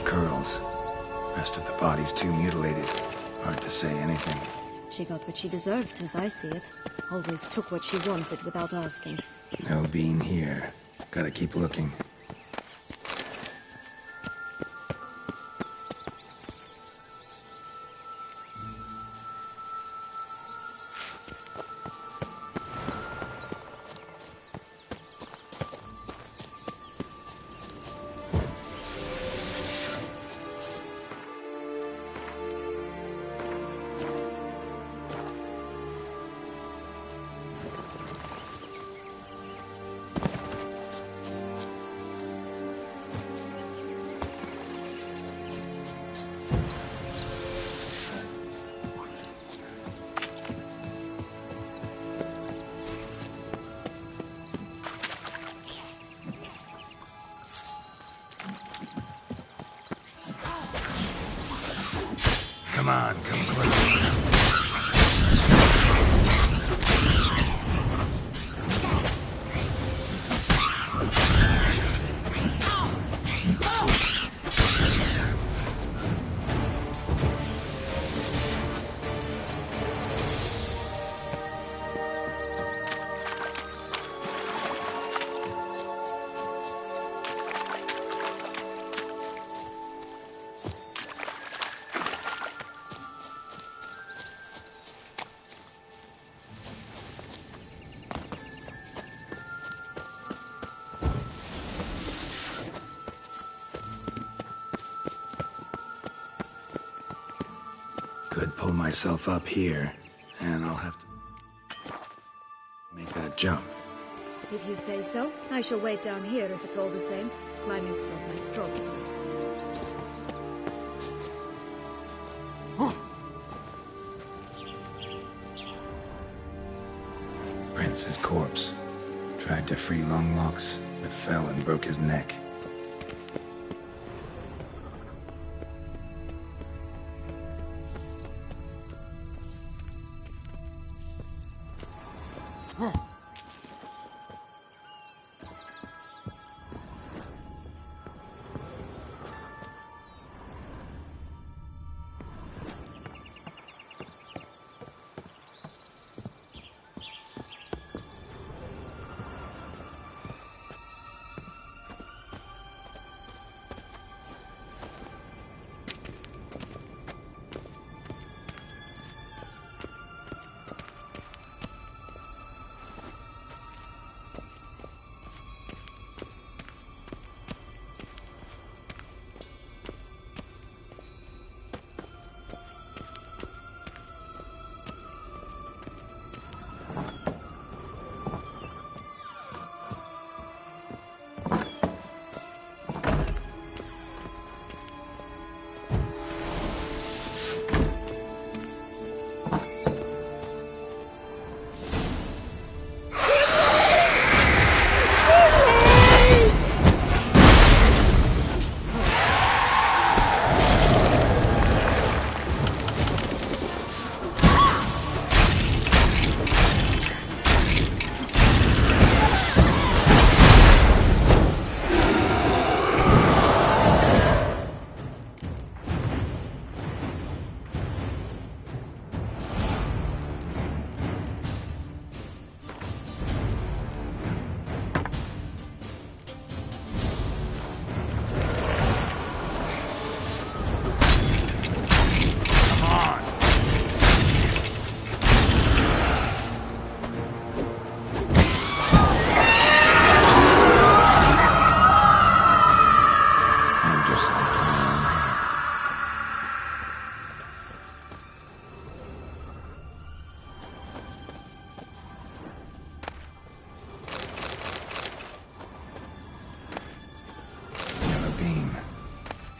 Curls. Rest of the body's too mutilated. Hard to say anything. She got what she deserved, as I see it. Always took what she wanted without asking. No bean here. Gotta keep looking. Come on, come closer. Could pull myself up here, and I'll have to... Make that jump. If you say so, I shall wait down here if it's all the same. Climbing's not my strong suit. Prince's corpse. Tried to free Longlocks, but fell and broke his neck.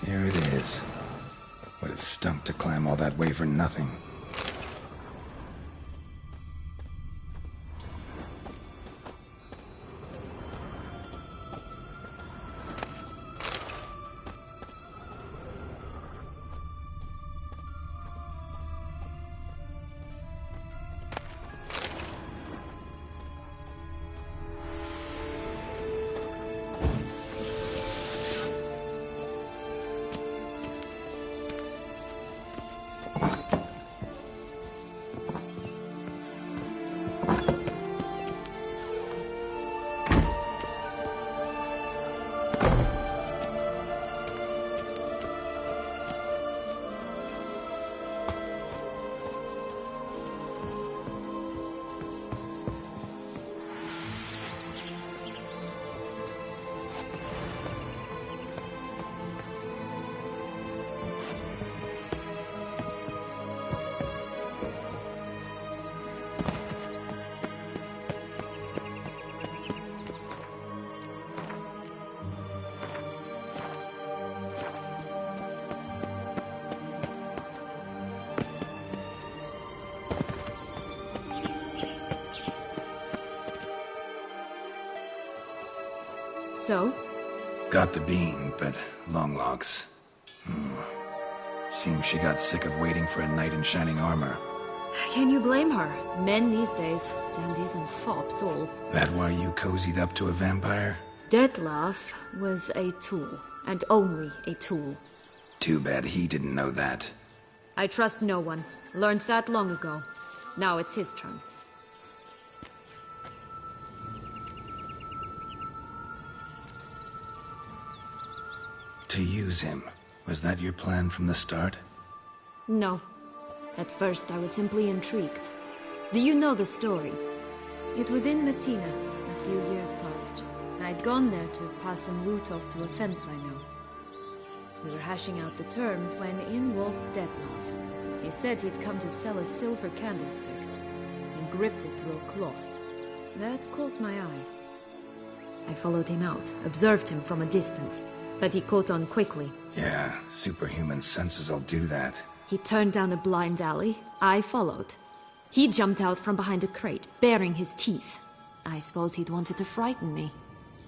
Here it is. Would have stunk to climb all that way for nothing. So? Got the bean, but Longlocks. Seems she got sick of waiting for a knight in shining armor. Can you blame her? Men these days, dandies and fops all. That why you cozied up to a vampire? Dettlaff was a tool, and only a tool. Too bad he didn't know that. I trust no one. Learned that long ago. Now it's his turn. To use him. Was that your plan from the start? No. At first I was simply intrigued. Do you know the story? It was in Matina, a few years past. I'd gone there to pass some loot off to a fence I know. We were hashing out the terms when in walked Dettlaff. He said he'd come to sell a silver candlestick, and gripped it through a cloth. That caught my eye. I followed him out, observed him from a distance, but he caught on quickly. Yeah, superhuman senses will do that. He turned down a blind alley. I followed. He jumped out from behind a crate, baring his teeth. I suppose he'd wanted to frighten me.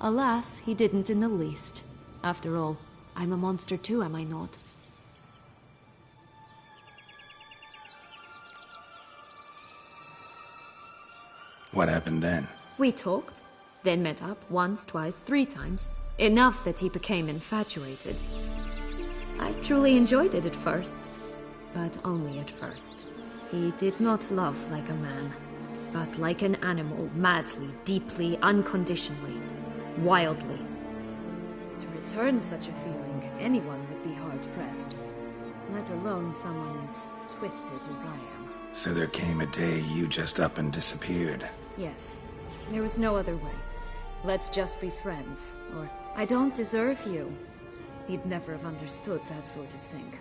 Alas, he didn't in the least. After all, I'm a monster too, am I not? What happened then? We talked, then met up once, twice, 3 times. Enough that he became infatuated. I truly enjoyed it at first, but only at first. He did not love like a man, but like an animal, madly, deeply, unconditionally, wildly. To return such a feeling, anyone would be hard-pressed, let alone someone as twisted as I am. So there came a day you just up and disappeared. Yes, there was no other way. Let's just be friends, or I don't deserve you. He'd never have understood that sort of thing.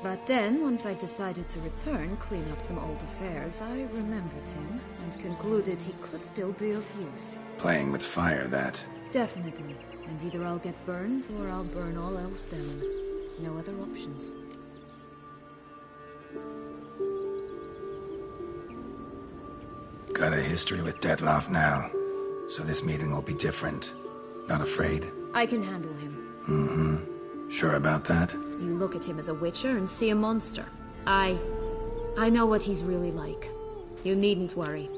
But then, once I decided to return, clean up some old affairs, I remembered him and concluded he could still be of use. Playing with fire, that. Definitely. And either I'll get burned, or I'll burn all else down. No other options. Got a history with Dettlaff now, so this meeting will be different. Not afraid? I can handle him. Mm-hmm. Sure about that? You look at him as a witcher and see a monster. I know what he's really like. You needn't worry.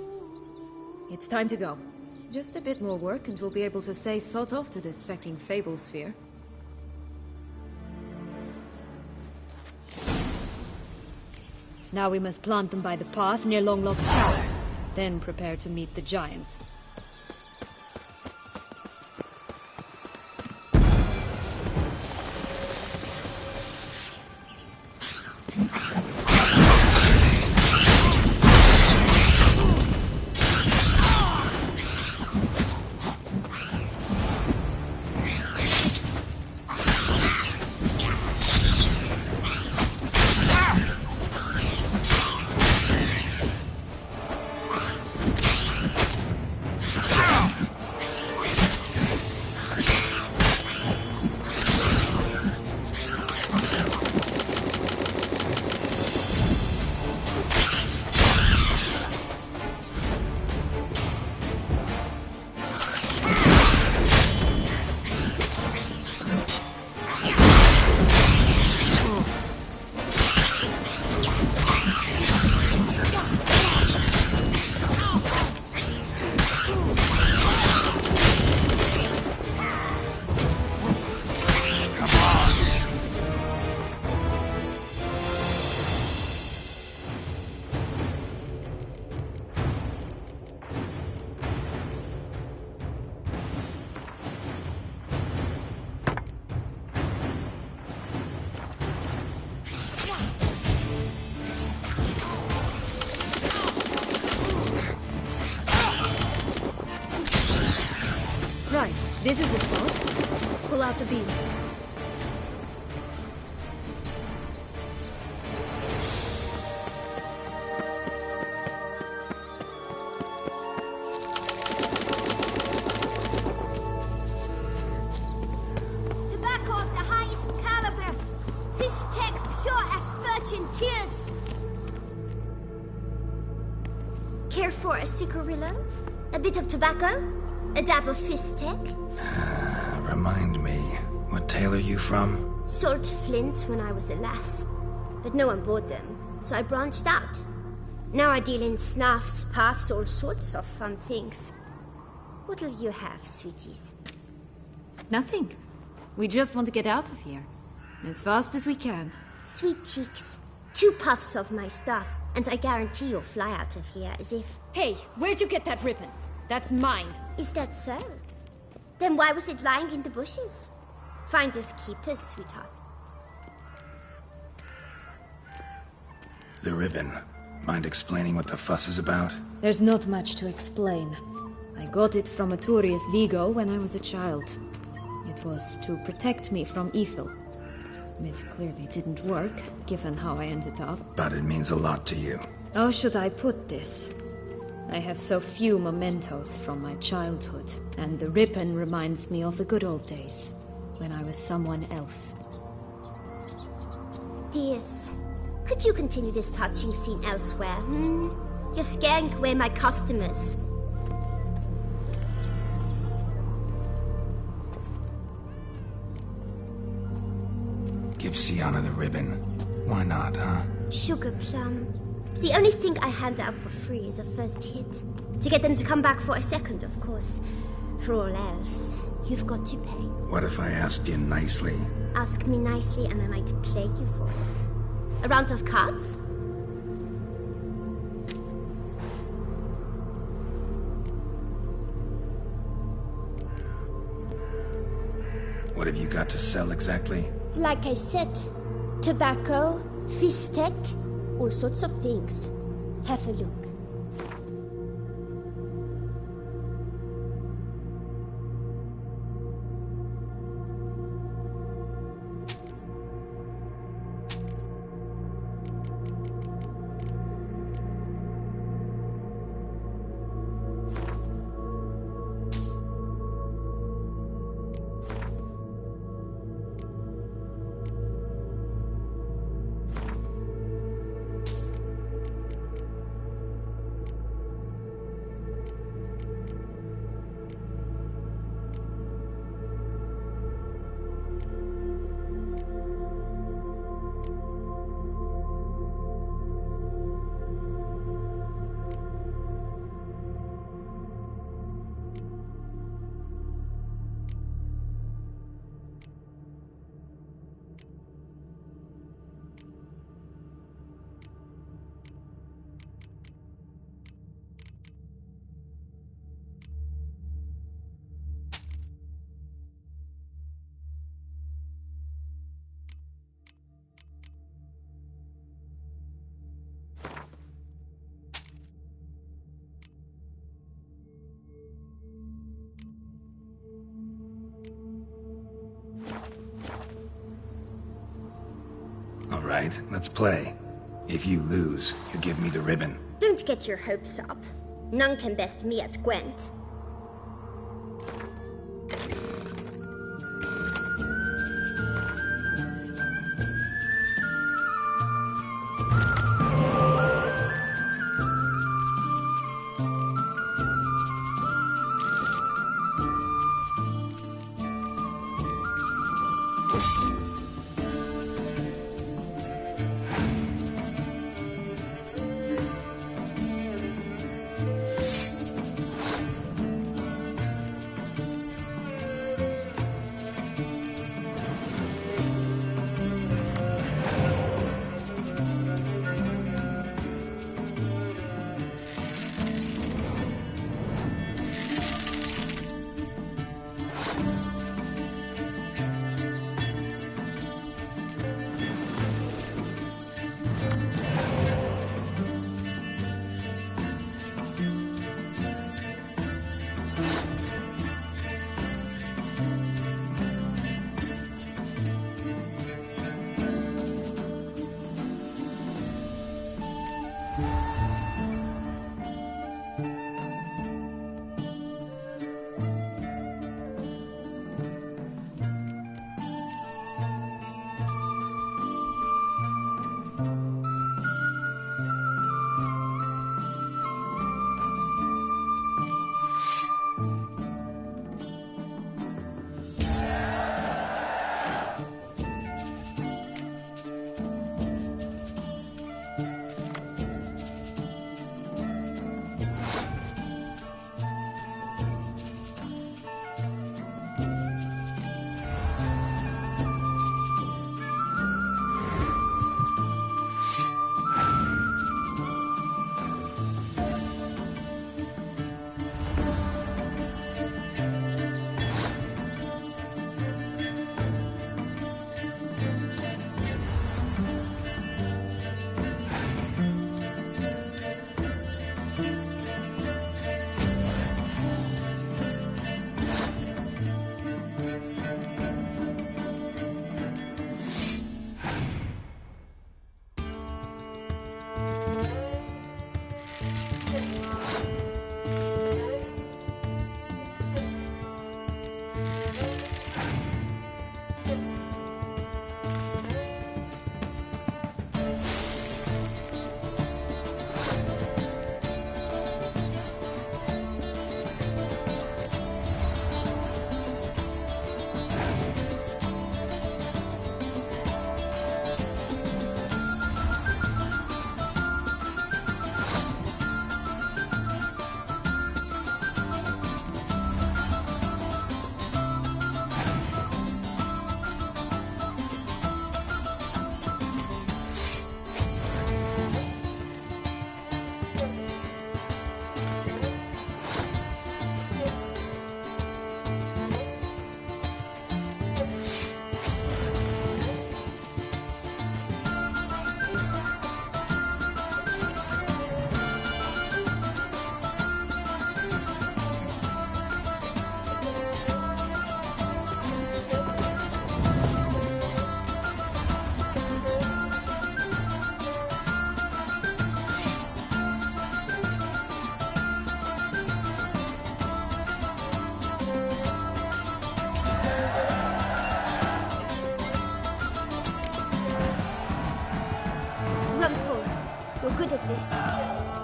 It's time to go. Just a bit more work and we'll be able to say sod off to this fecking fable sphere. Now we must plant them by the path near Longlock's tower. Then prepare to meet the giant. Right, this is the spot. Pull out the beams. Tobacco of the highest caliber. Fist tech pure as virgin tears. Care for a cigarillo? A bit of tobacco? A dab of fist tech? Remind me, what tale are you from? Sold flints when I was a lass, but no one bought them, so I branched out. Now I deal in snuffs, puffs, all sorts of fun things. What'll you have, sweeties? Nothing. We just want to get out of here. As fast as we can. Sweet cheeks. 2 puffs of my stuff, and I guarantee you'll fly out of here as if... Hey, where'd you get that ribbon? That's mine. Is that so? Then why was it lying in the bushes? Finders keepers, sweetheart. The ribbon. Mind explaining what the fuss is about? There's not much to explain. I got it from Arturius Vigo when I was a child. It was to protect me from evil. It clearly didn't work, given how I ended up. But it means a lot to you. How should I put this? I have so few mementos from my childhood, and the ribbon reminds me of the good old days, when I was someone else. Dears, could you continue this touching scene elsewhere, You're scaring away my customers. Give Sienna the ribbon. Why not, huh? Sugar plum. The only thing I hand out for free is a first hit. To get them to come back for a second, of course. For all else, you've got to pay. What if I asked you nicely? Ask me nicely and I might play you for it. A round of cards? What have you got to sell exactly? Like I said, tobacco, fish tech, all sorts of things. Have a look. All right, let's play. If you lose, you give me the ribbon. Don't get your hopes up. None can best me at Gwent.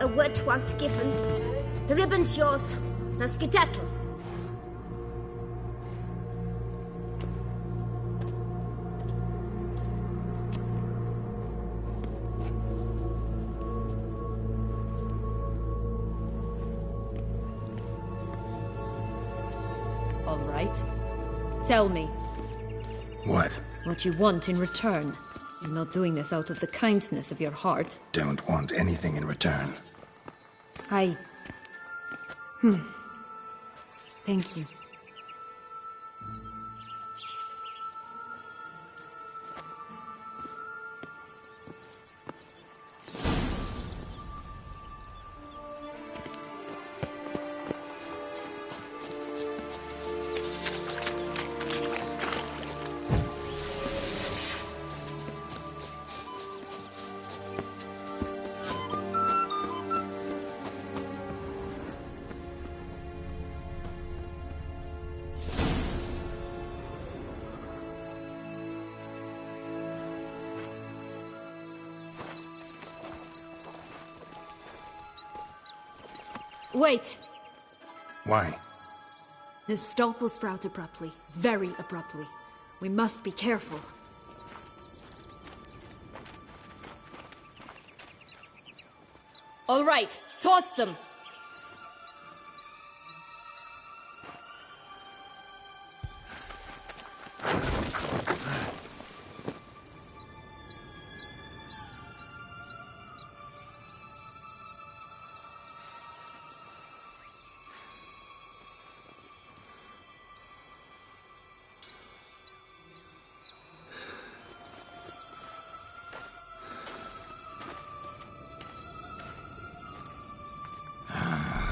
A word once given. The ribbon's yours. Now skedaddle. All right. Tell me. What? What you want in return. You're not doing this out of the kindness of your heart. Don't want anything in return. Thank you. Wait! Why? The stalk will sprout abruptly. Very abruptly. We must be careful. All right, toss them!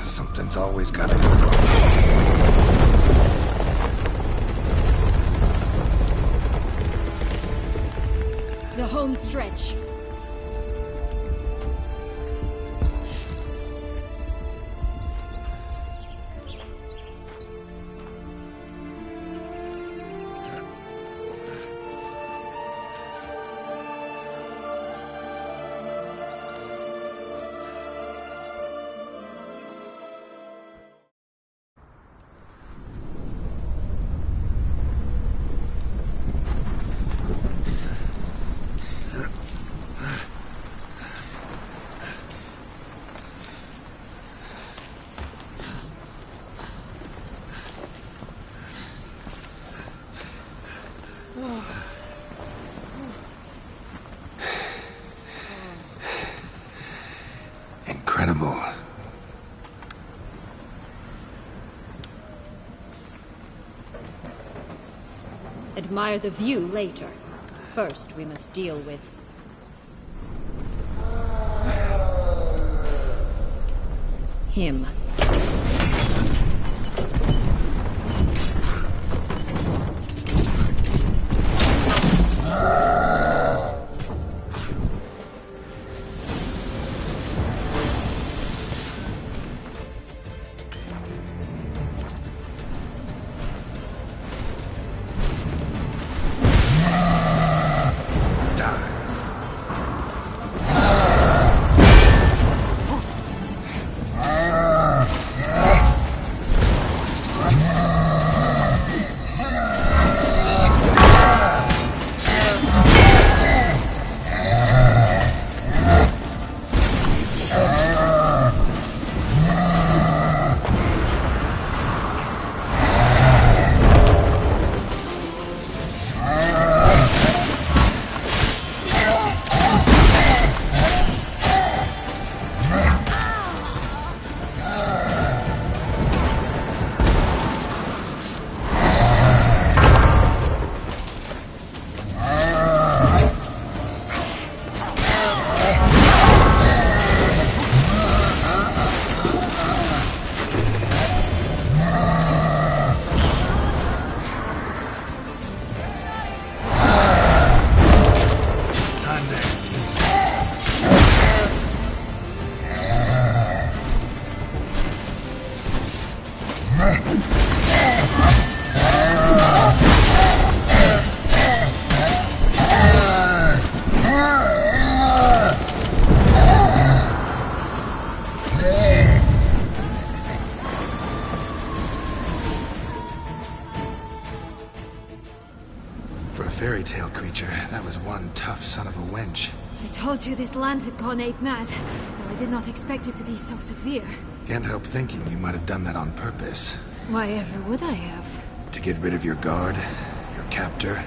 Something's always gotta go wrong. The home stretch. Incredible. Admire the view later. First, we must deal with... him. fairy tale creature. That was one tough son of a wench. I told you this land had gone ape mad, though I did not expect it to be so severe. Can't help thinking you might have done that on purpose. Why ever would I have? To get rid of your guard, your captor.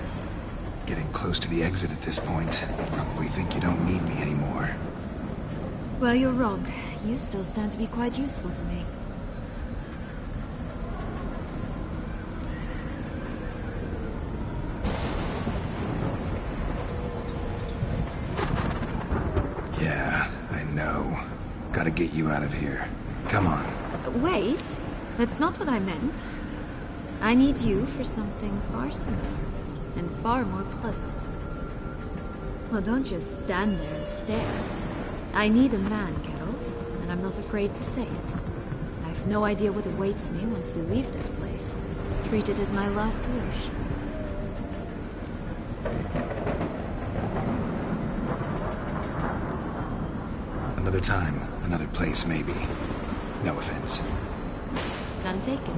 Getting close to the exit at this point. Probably think you don't need me anymore. Well, you're wrong. You still stand to be quite useful to me. Yeah, I know. Gotta get you out of here. Come on. Wait, that's not what I meant. I need you for something far simpler and far more pleasant. Well, don't just stand there and stare. I need a man, Geralt, and I'm not afraid to say it. I've no idea what awaits me once we leave this place. Treat it as my last wish. Another time, another place, maybe. No offense. None taken.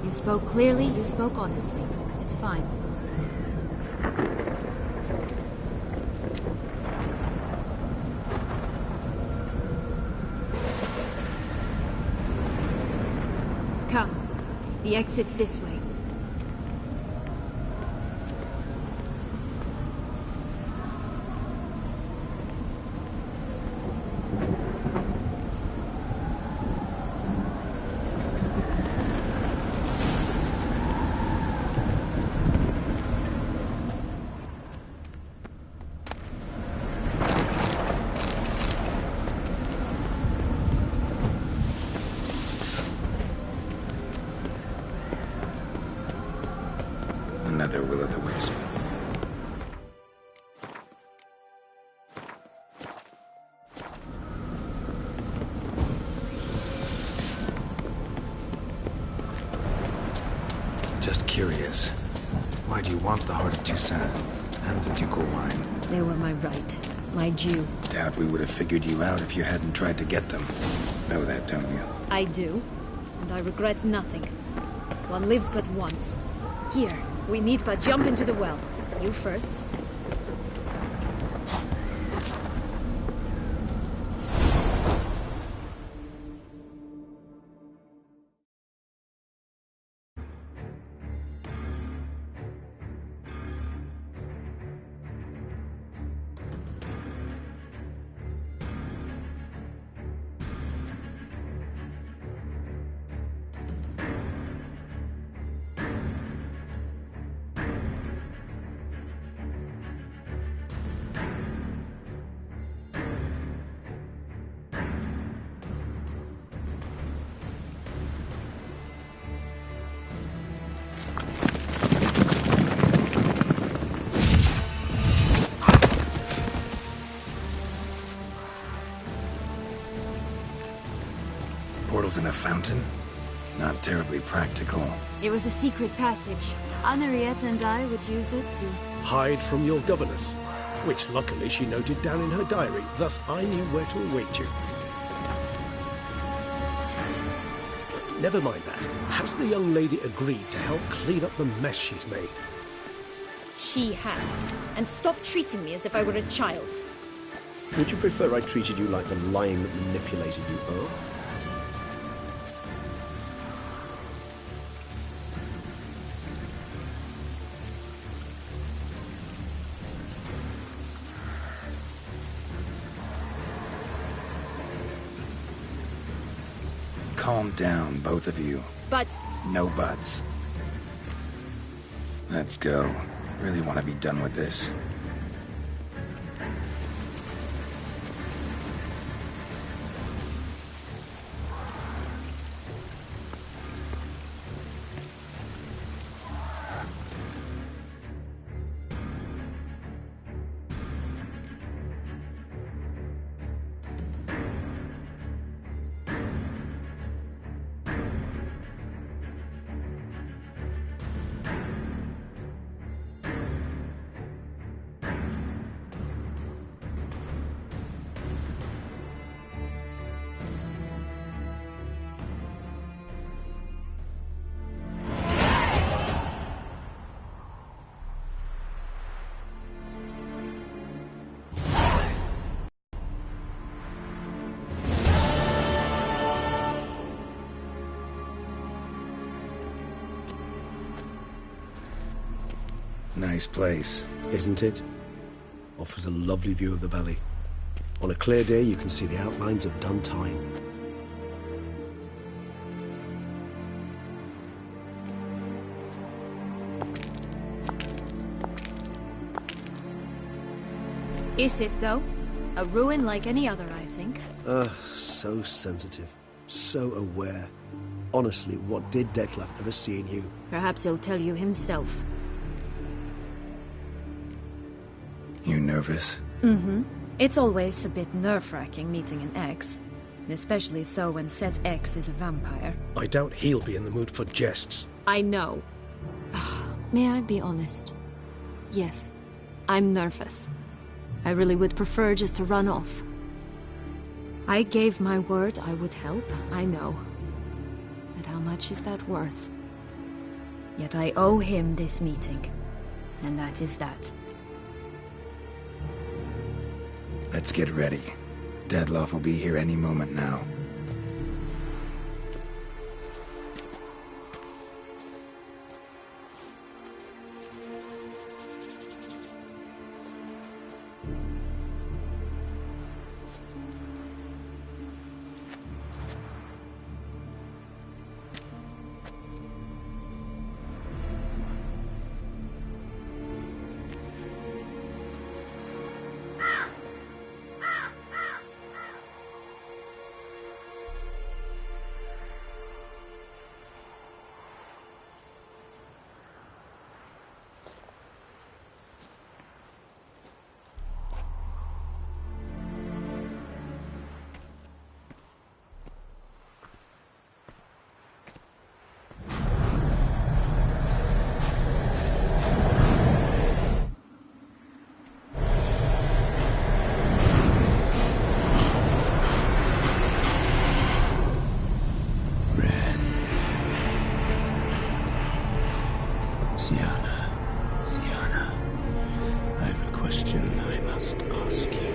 You spoke clearly, you spoke honestly. It's fine. Come. The exit's this way. Another will-o'-the-wisp. Just curious. Why do you want the Heart of Toussaint and the ducal wine? They were my right. My due. Doubt we would have figured you out if you hadn't tried to get them. Know that, don't you? I do. And I regret nothing. One lives but once. Here. We need but jump into the well. You first. Portals in a fountain? Not terribly practical. It was a secret passage. Henriette and I would use it to... hide from your governess, which luckily she noted down in her diary, thus I knew where to await you. Never mind that. Has the young lady agreed to help clean up the mess she's made? She has. And stop treating me as if I were a child. Would you prefer I treated you like the lion that manipulated you, Earl? Calm down, both of you. But... No buts. Let's go. Really want to be done with this. Nice place. Isn't it? Offers a lovely view of the valley. On a clear day, you can see the outlines of Duntine. Is it, though? A ruin like any other, I think. So sensitive. So aware. Honestly, what did Detlef ever see in you? Perhaps he'll tell you himself. You nervous? Mm-hmm. It's always a bit nerve-wracking meeting an ex. Especially so when said ex is a vampire. I doubt he'll be in the mood for jests. I know. May I be honest? Yes, I'm nervous. I really would prefer just to run off. I gave my word I would help, I know. But how much is that worth? Yet I owe him this meeting. And that is that. Let's get ready. Detlef will be here any moment now. Sienna, I have a question I must ask you.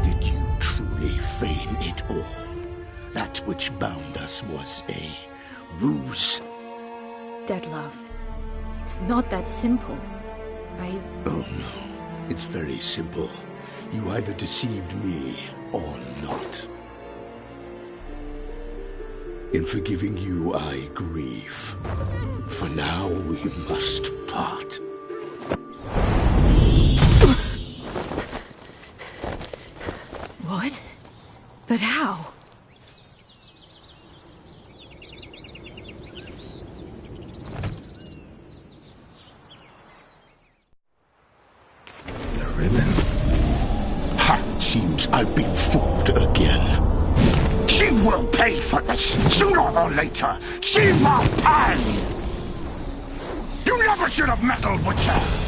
Did you truly feign it all? That which bound us was a ruse? Detlef, it's not that simple. Oh no, it's very simple. You either deceived me or not. In forgiving you, I grieve. For now, we must part. What? But how? The ribbon. Ha! Seems I've been fooled again. She will pay for this, sooner or later. She will pay! You never should have meddled with her!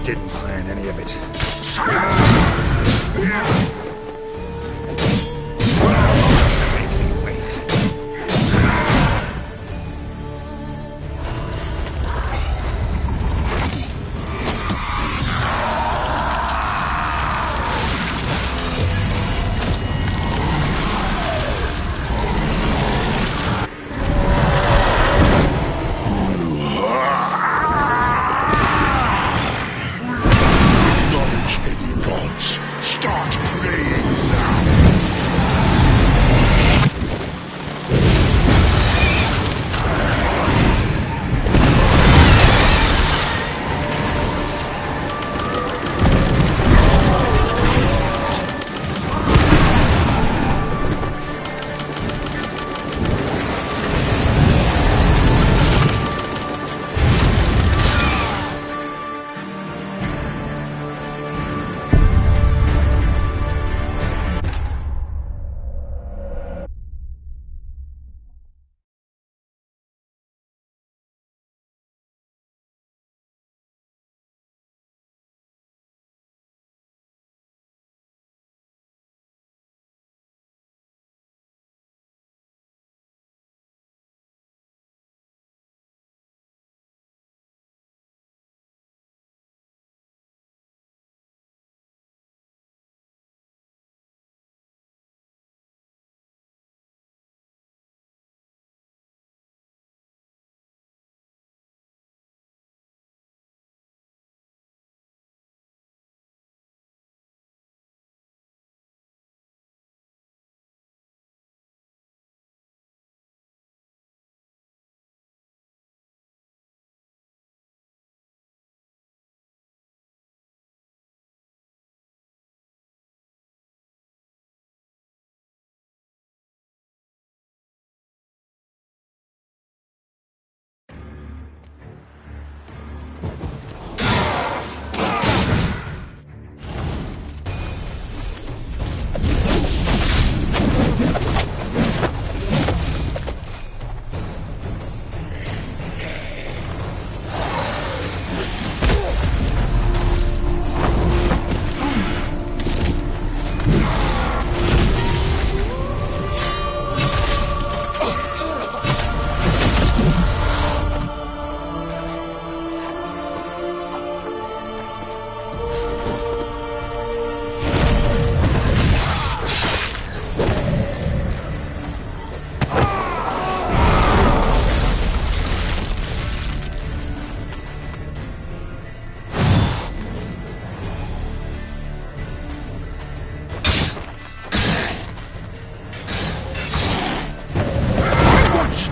Didn't plan any of it. Make me wait.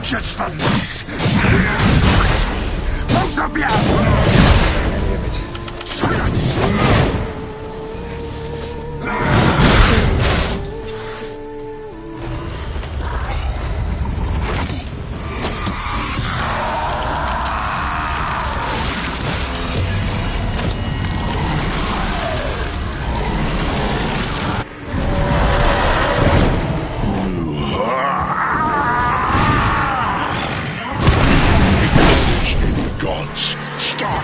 just the nuts! Both of you! Any of it. Silence! Gods, stop!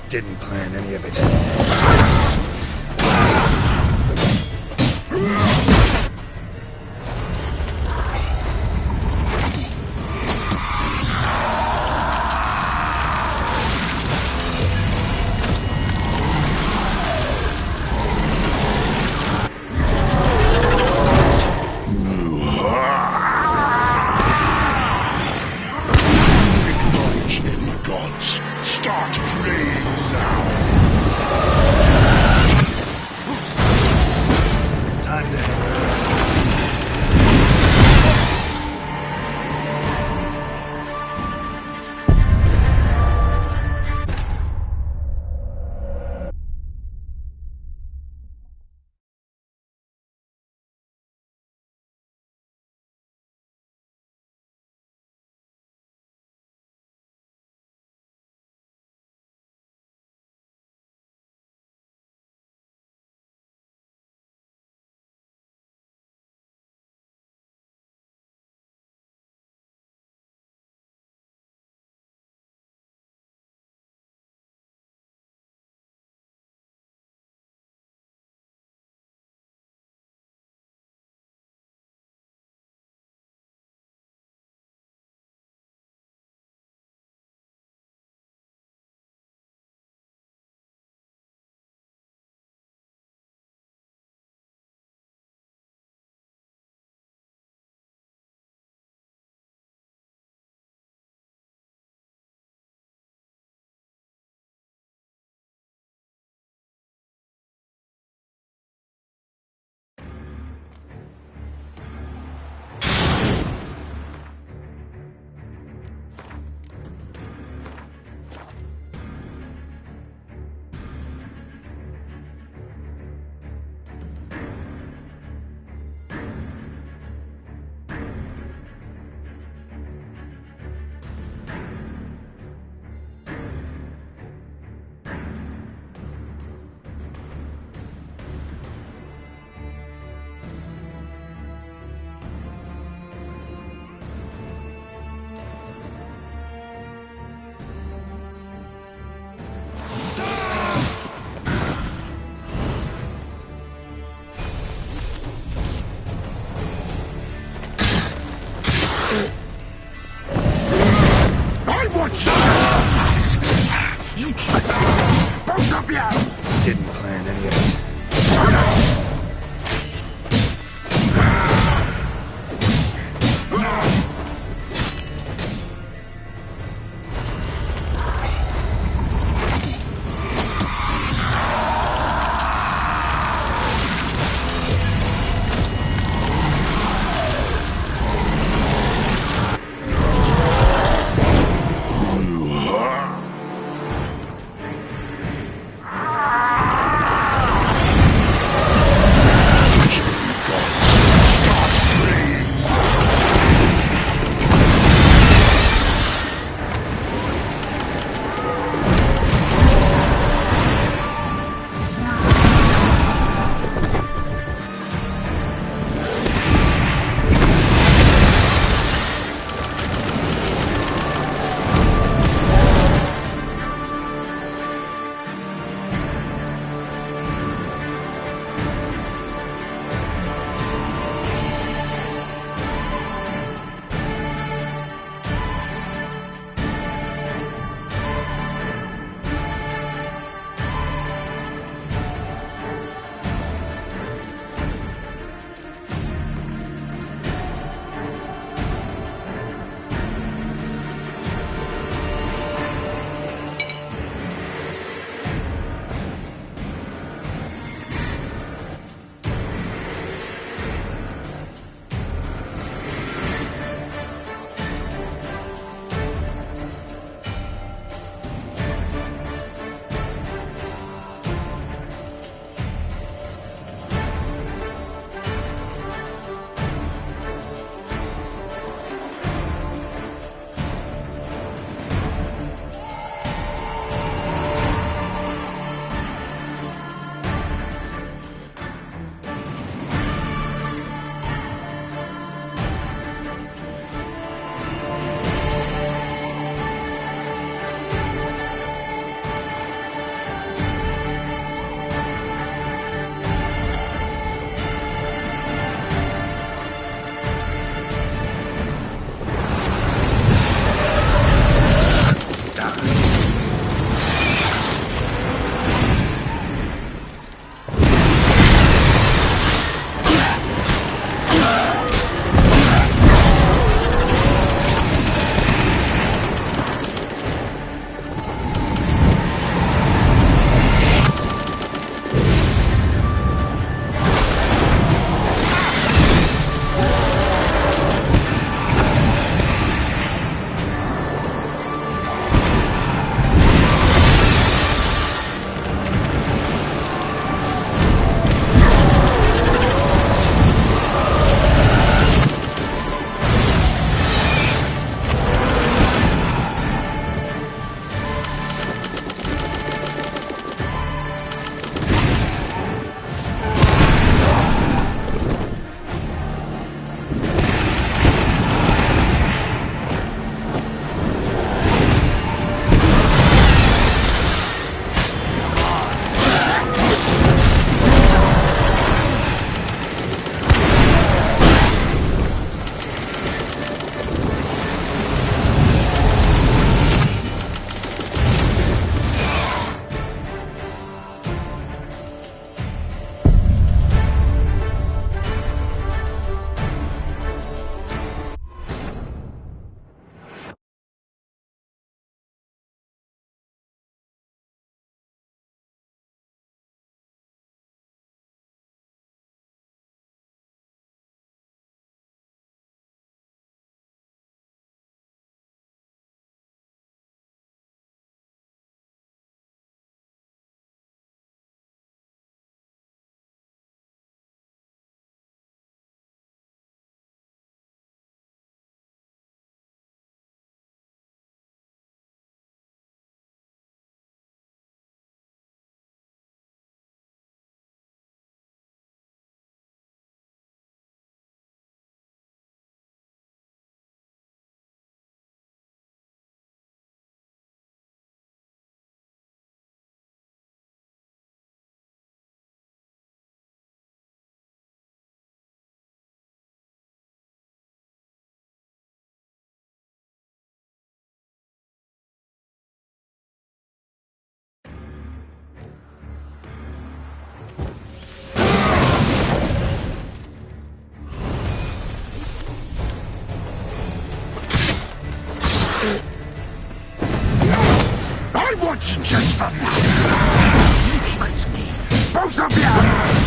Didn't plan any of it. Start praying now. Time to head. I want you! You both of you! Didn't plan any of it.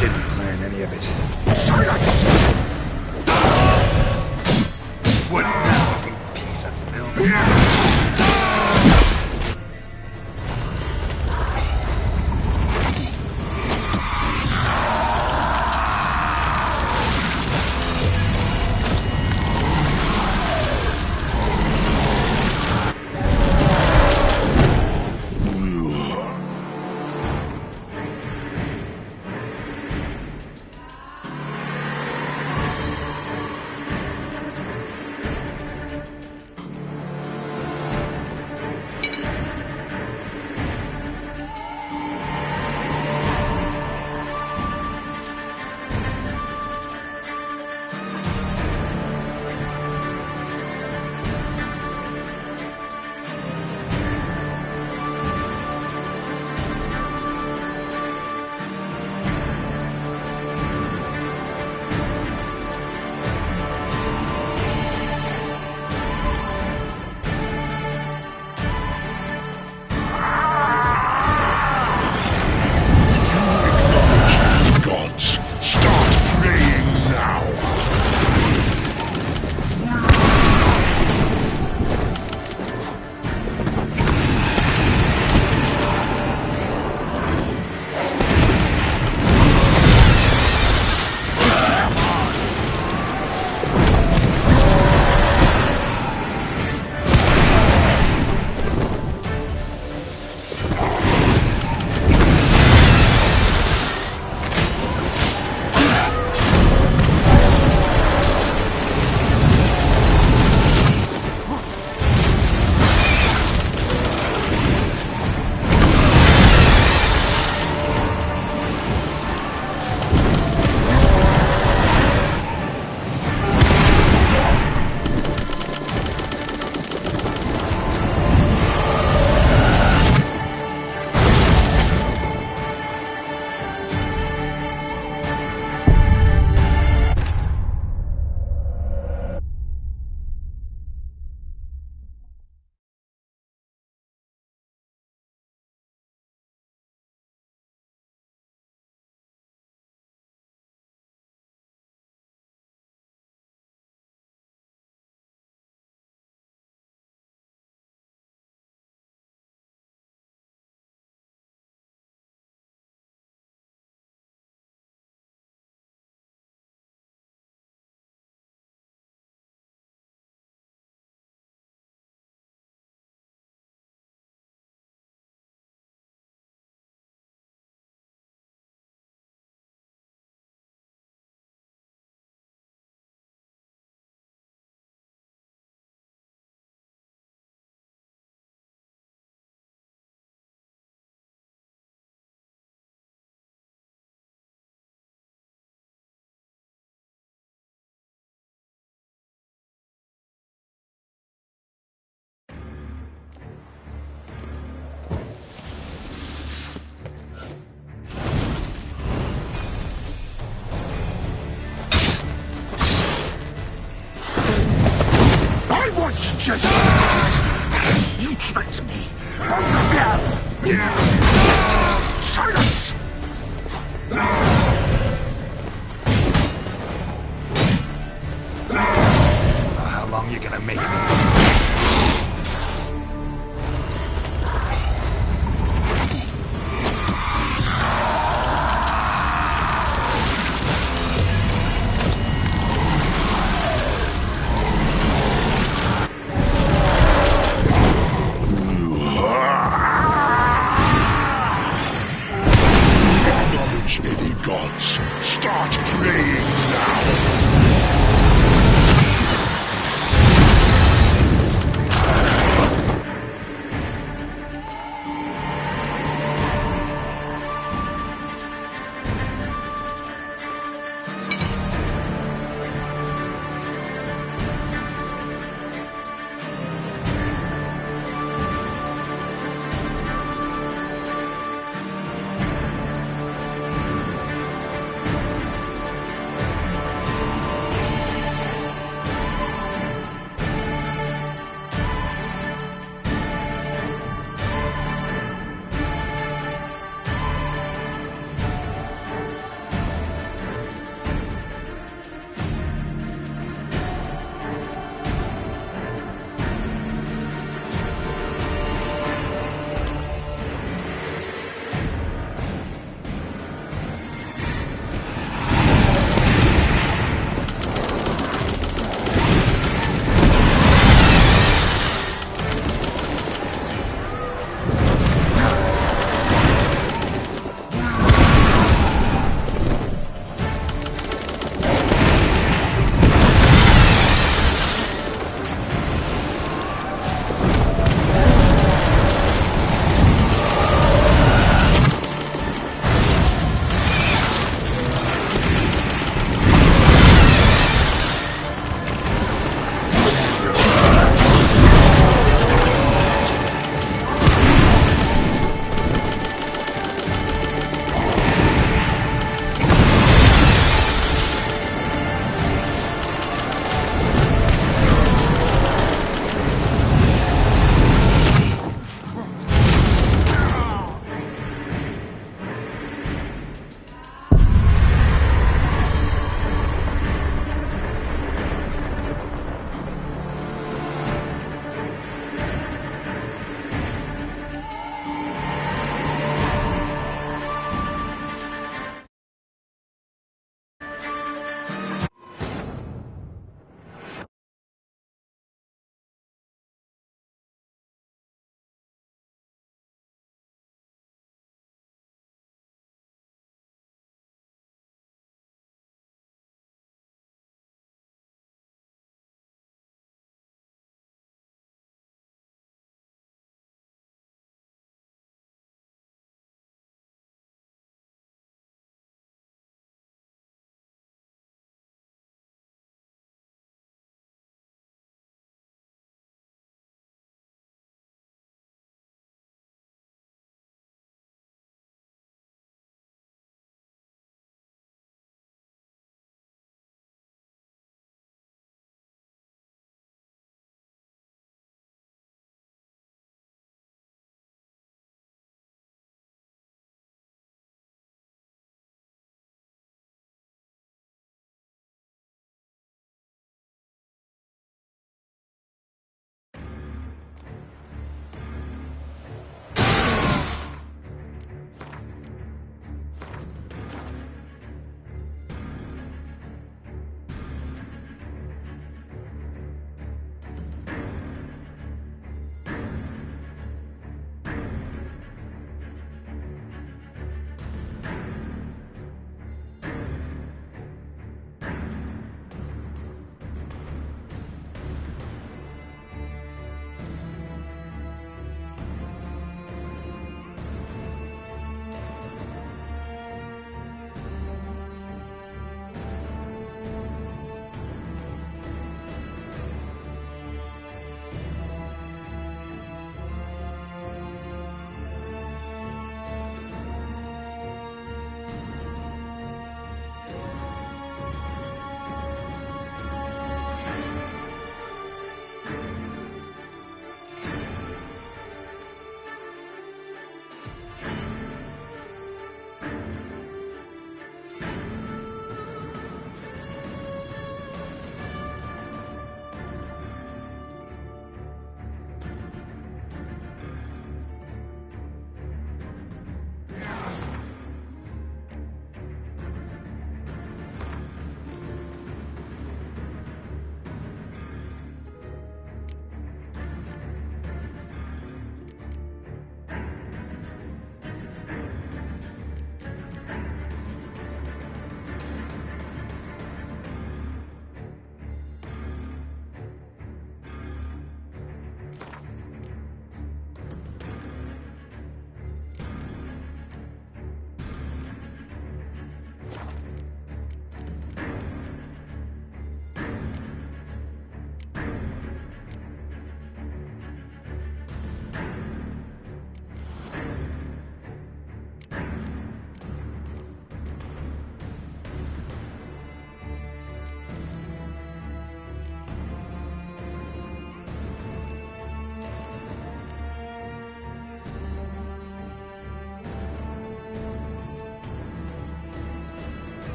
Didn't plan any of it. Silence! What now, you piece of filth? You tricked me! Silence! How long you gonna make me? Any gods, start praying now!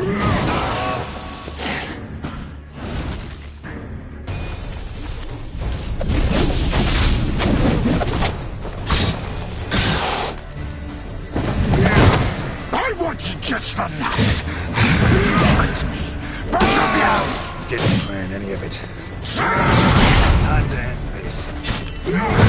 I want you just for that. You tricked me. Both of you! Didn't plan any of it. Time to end this.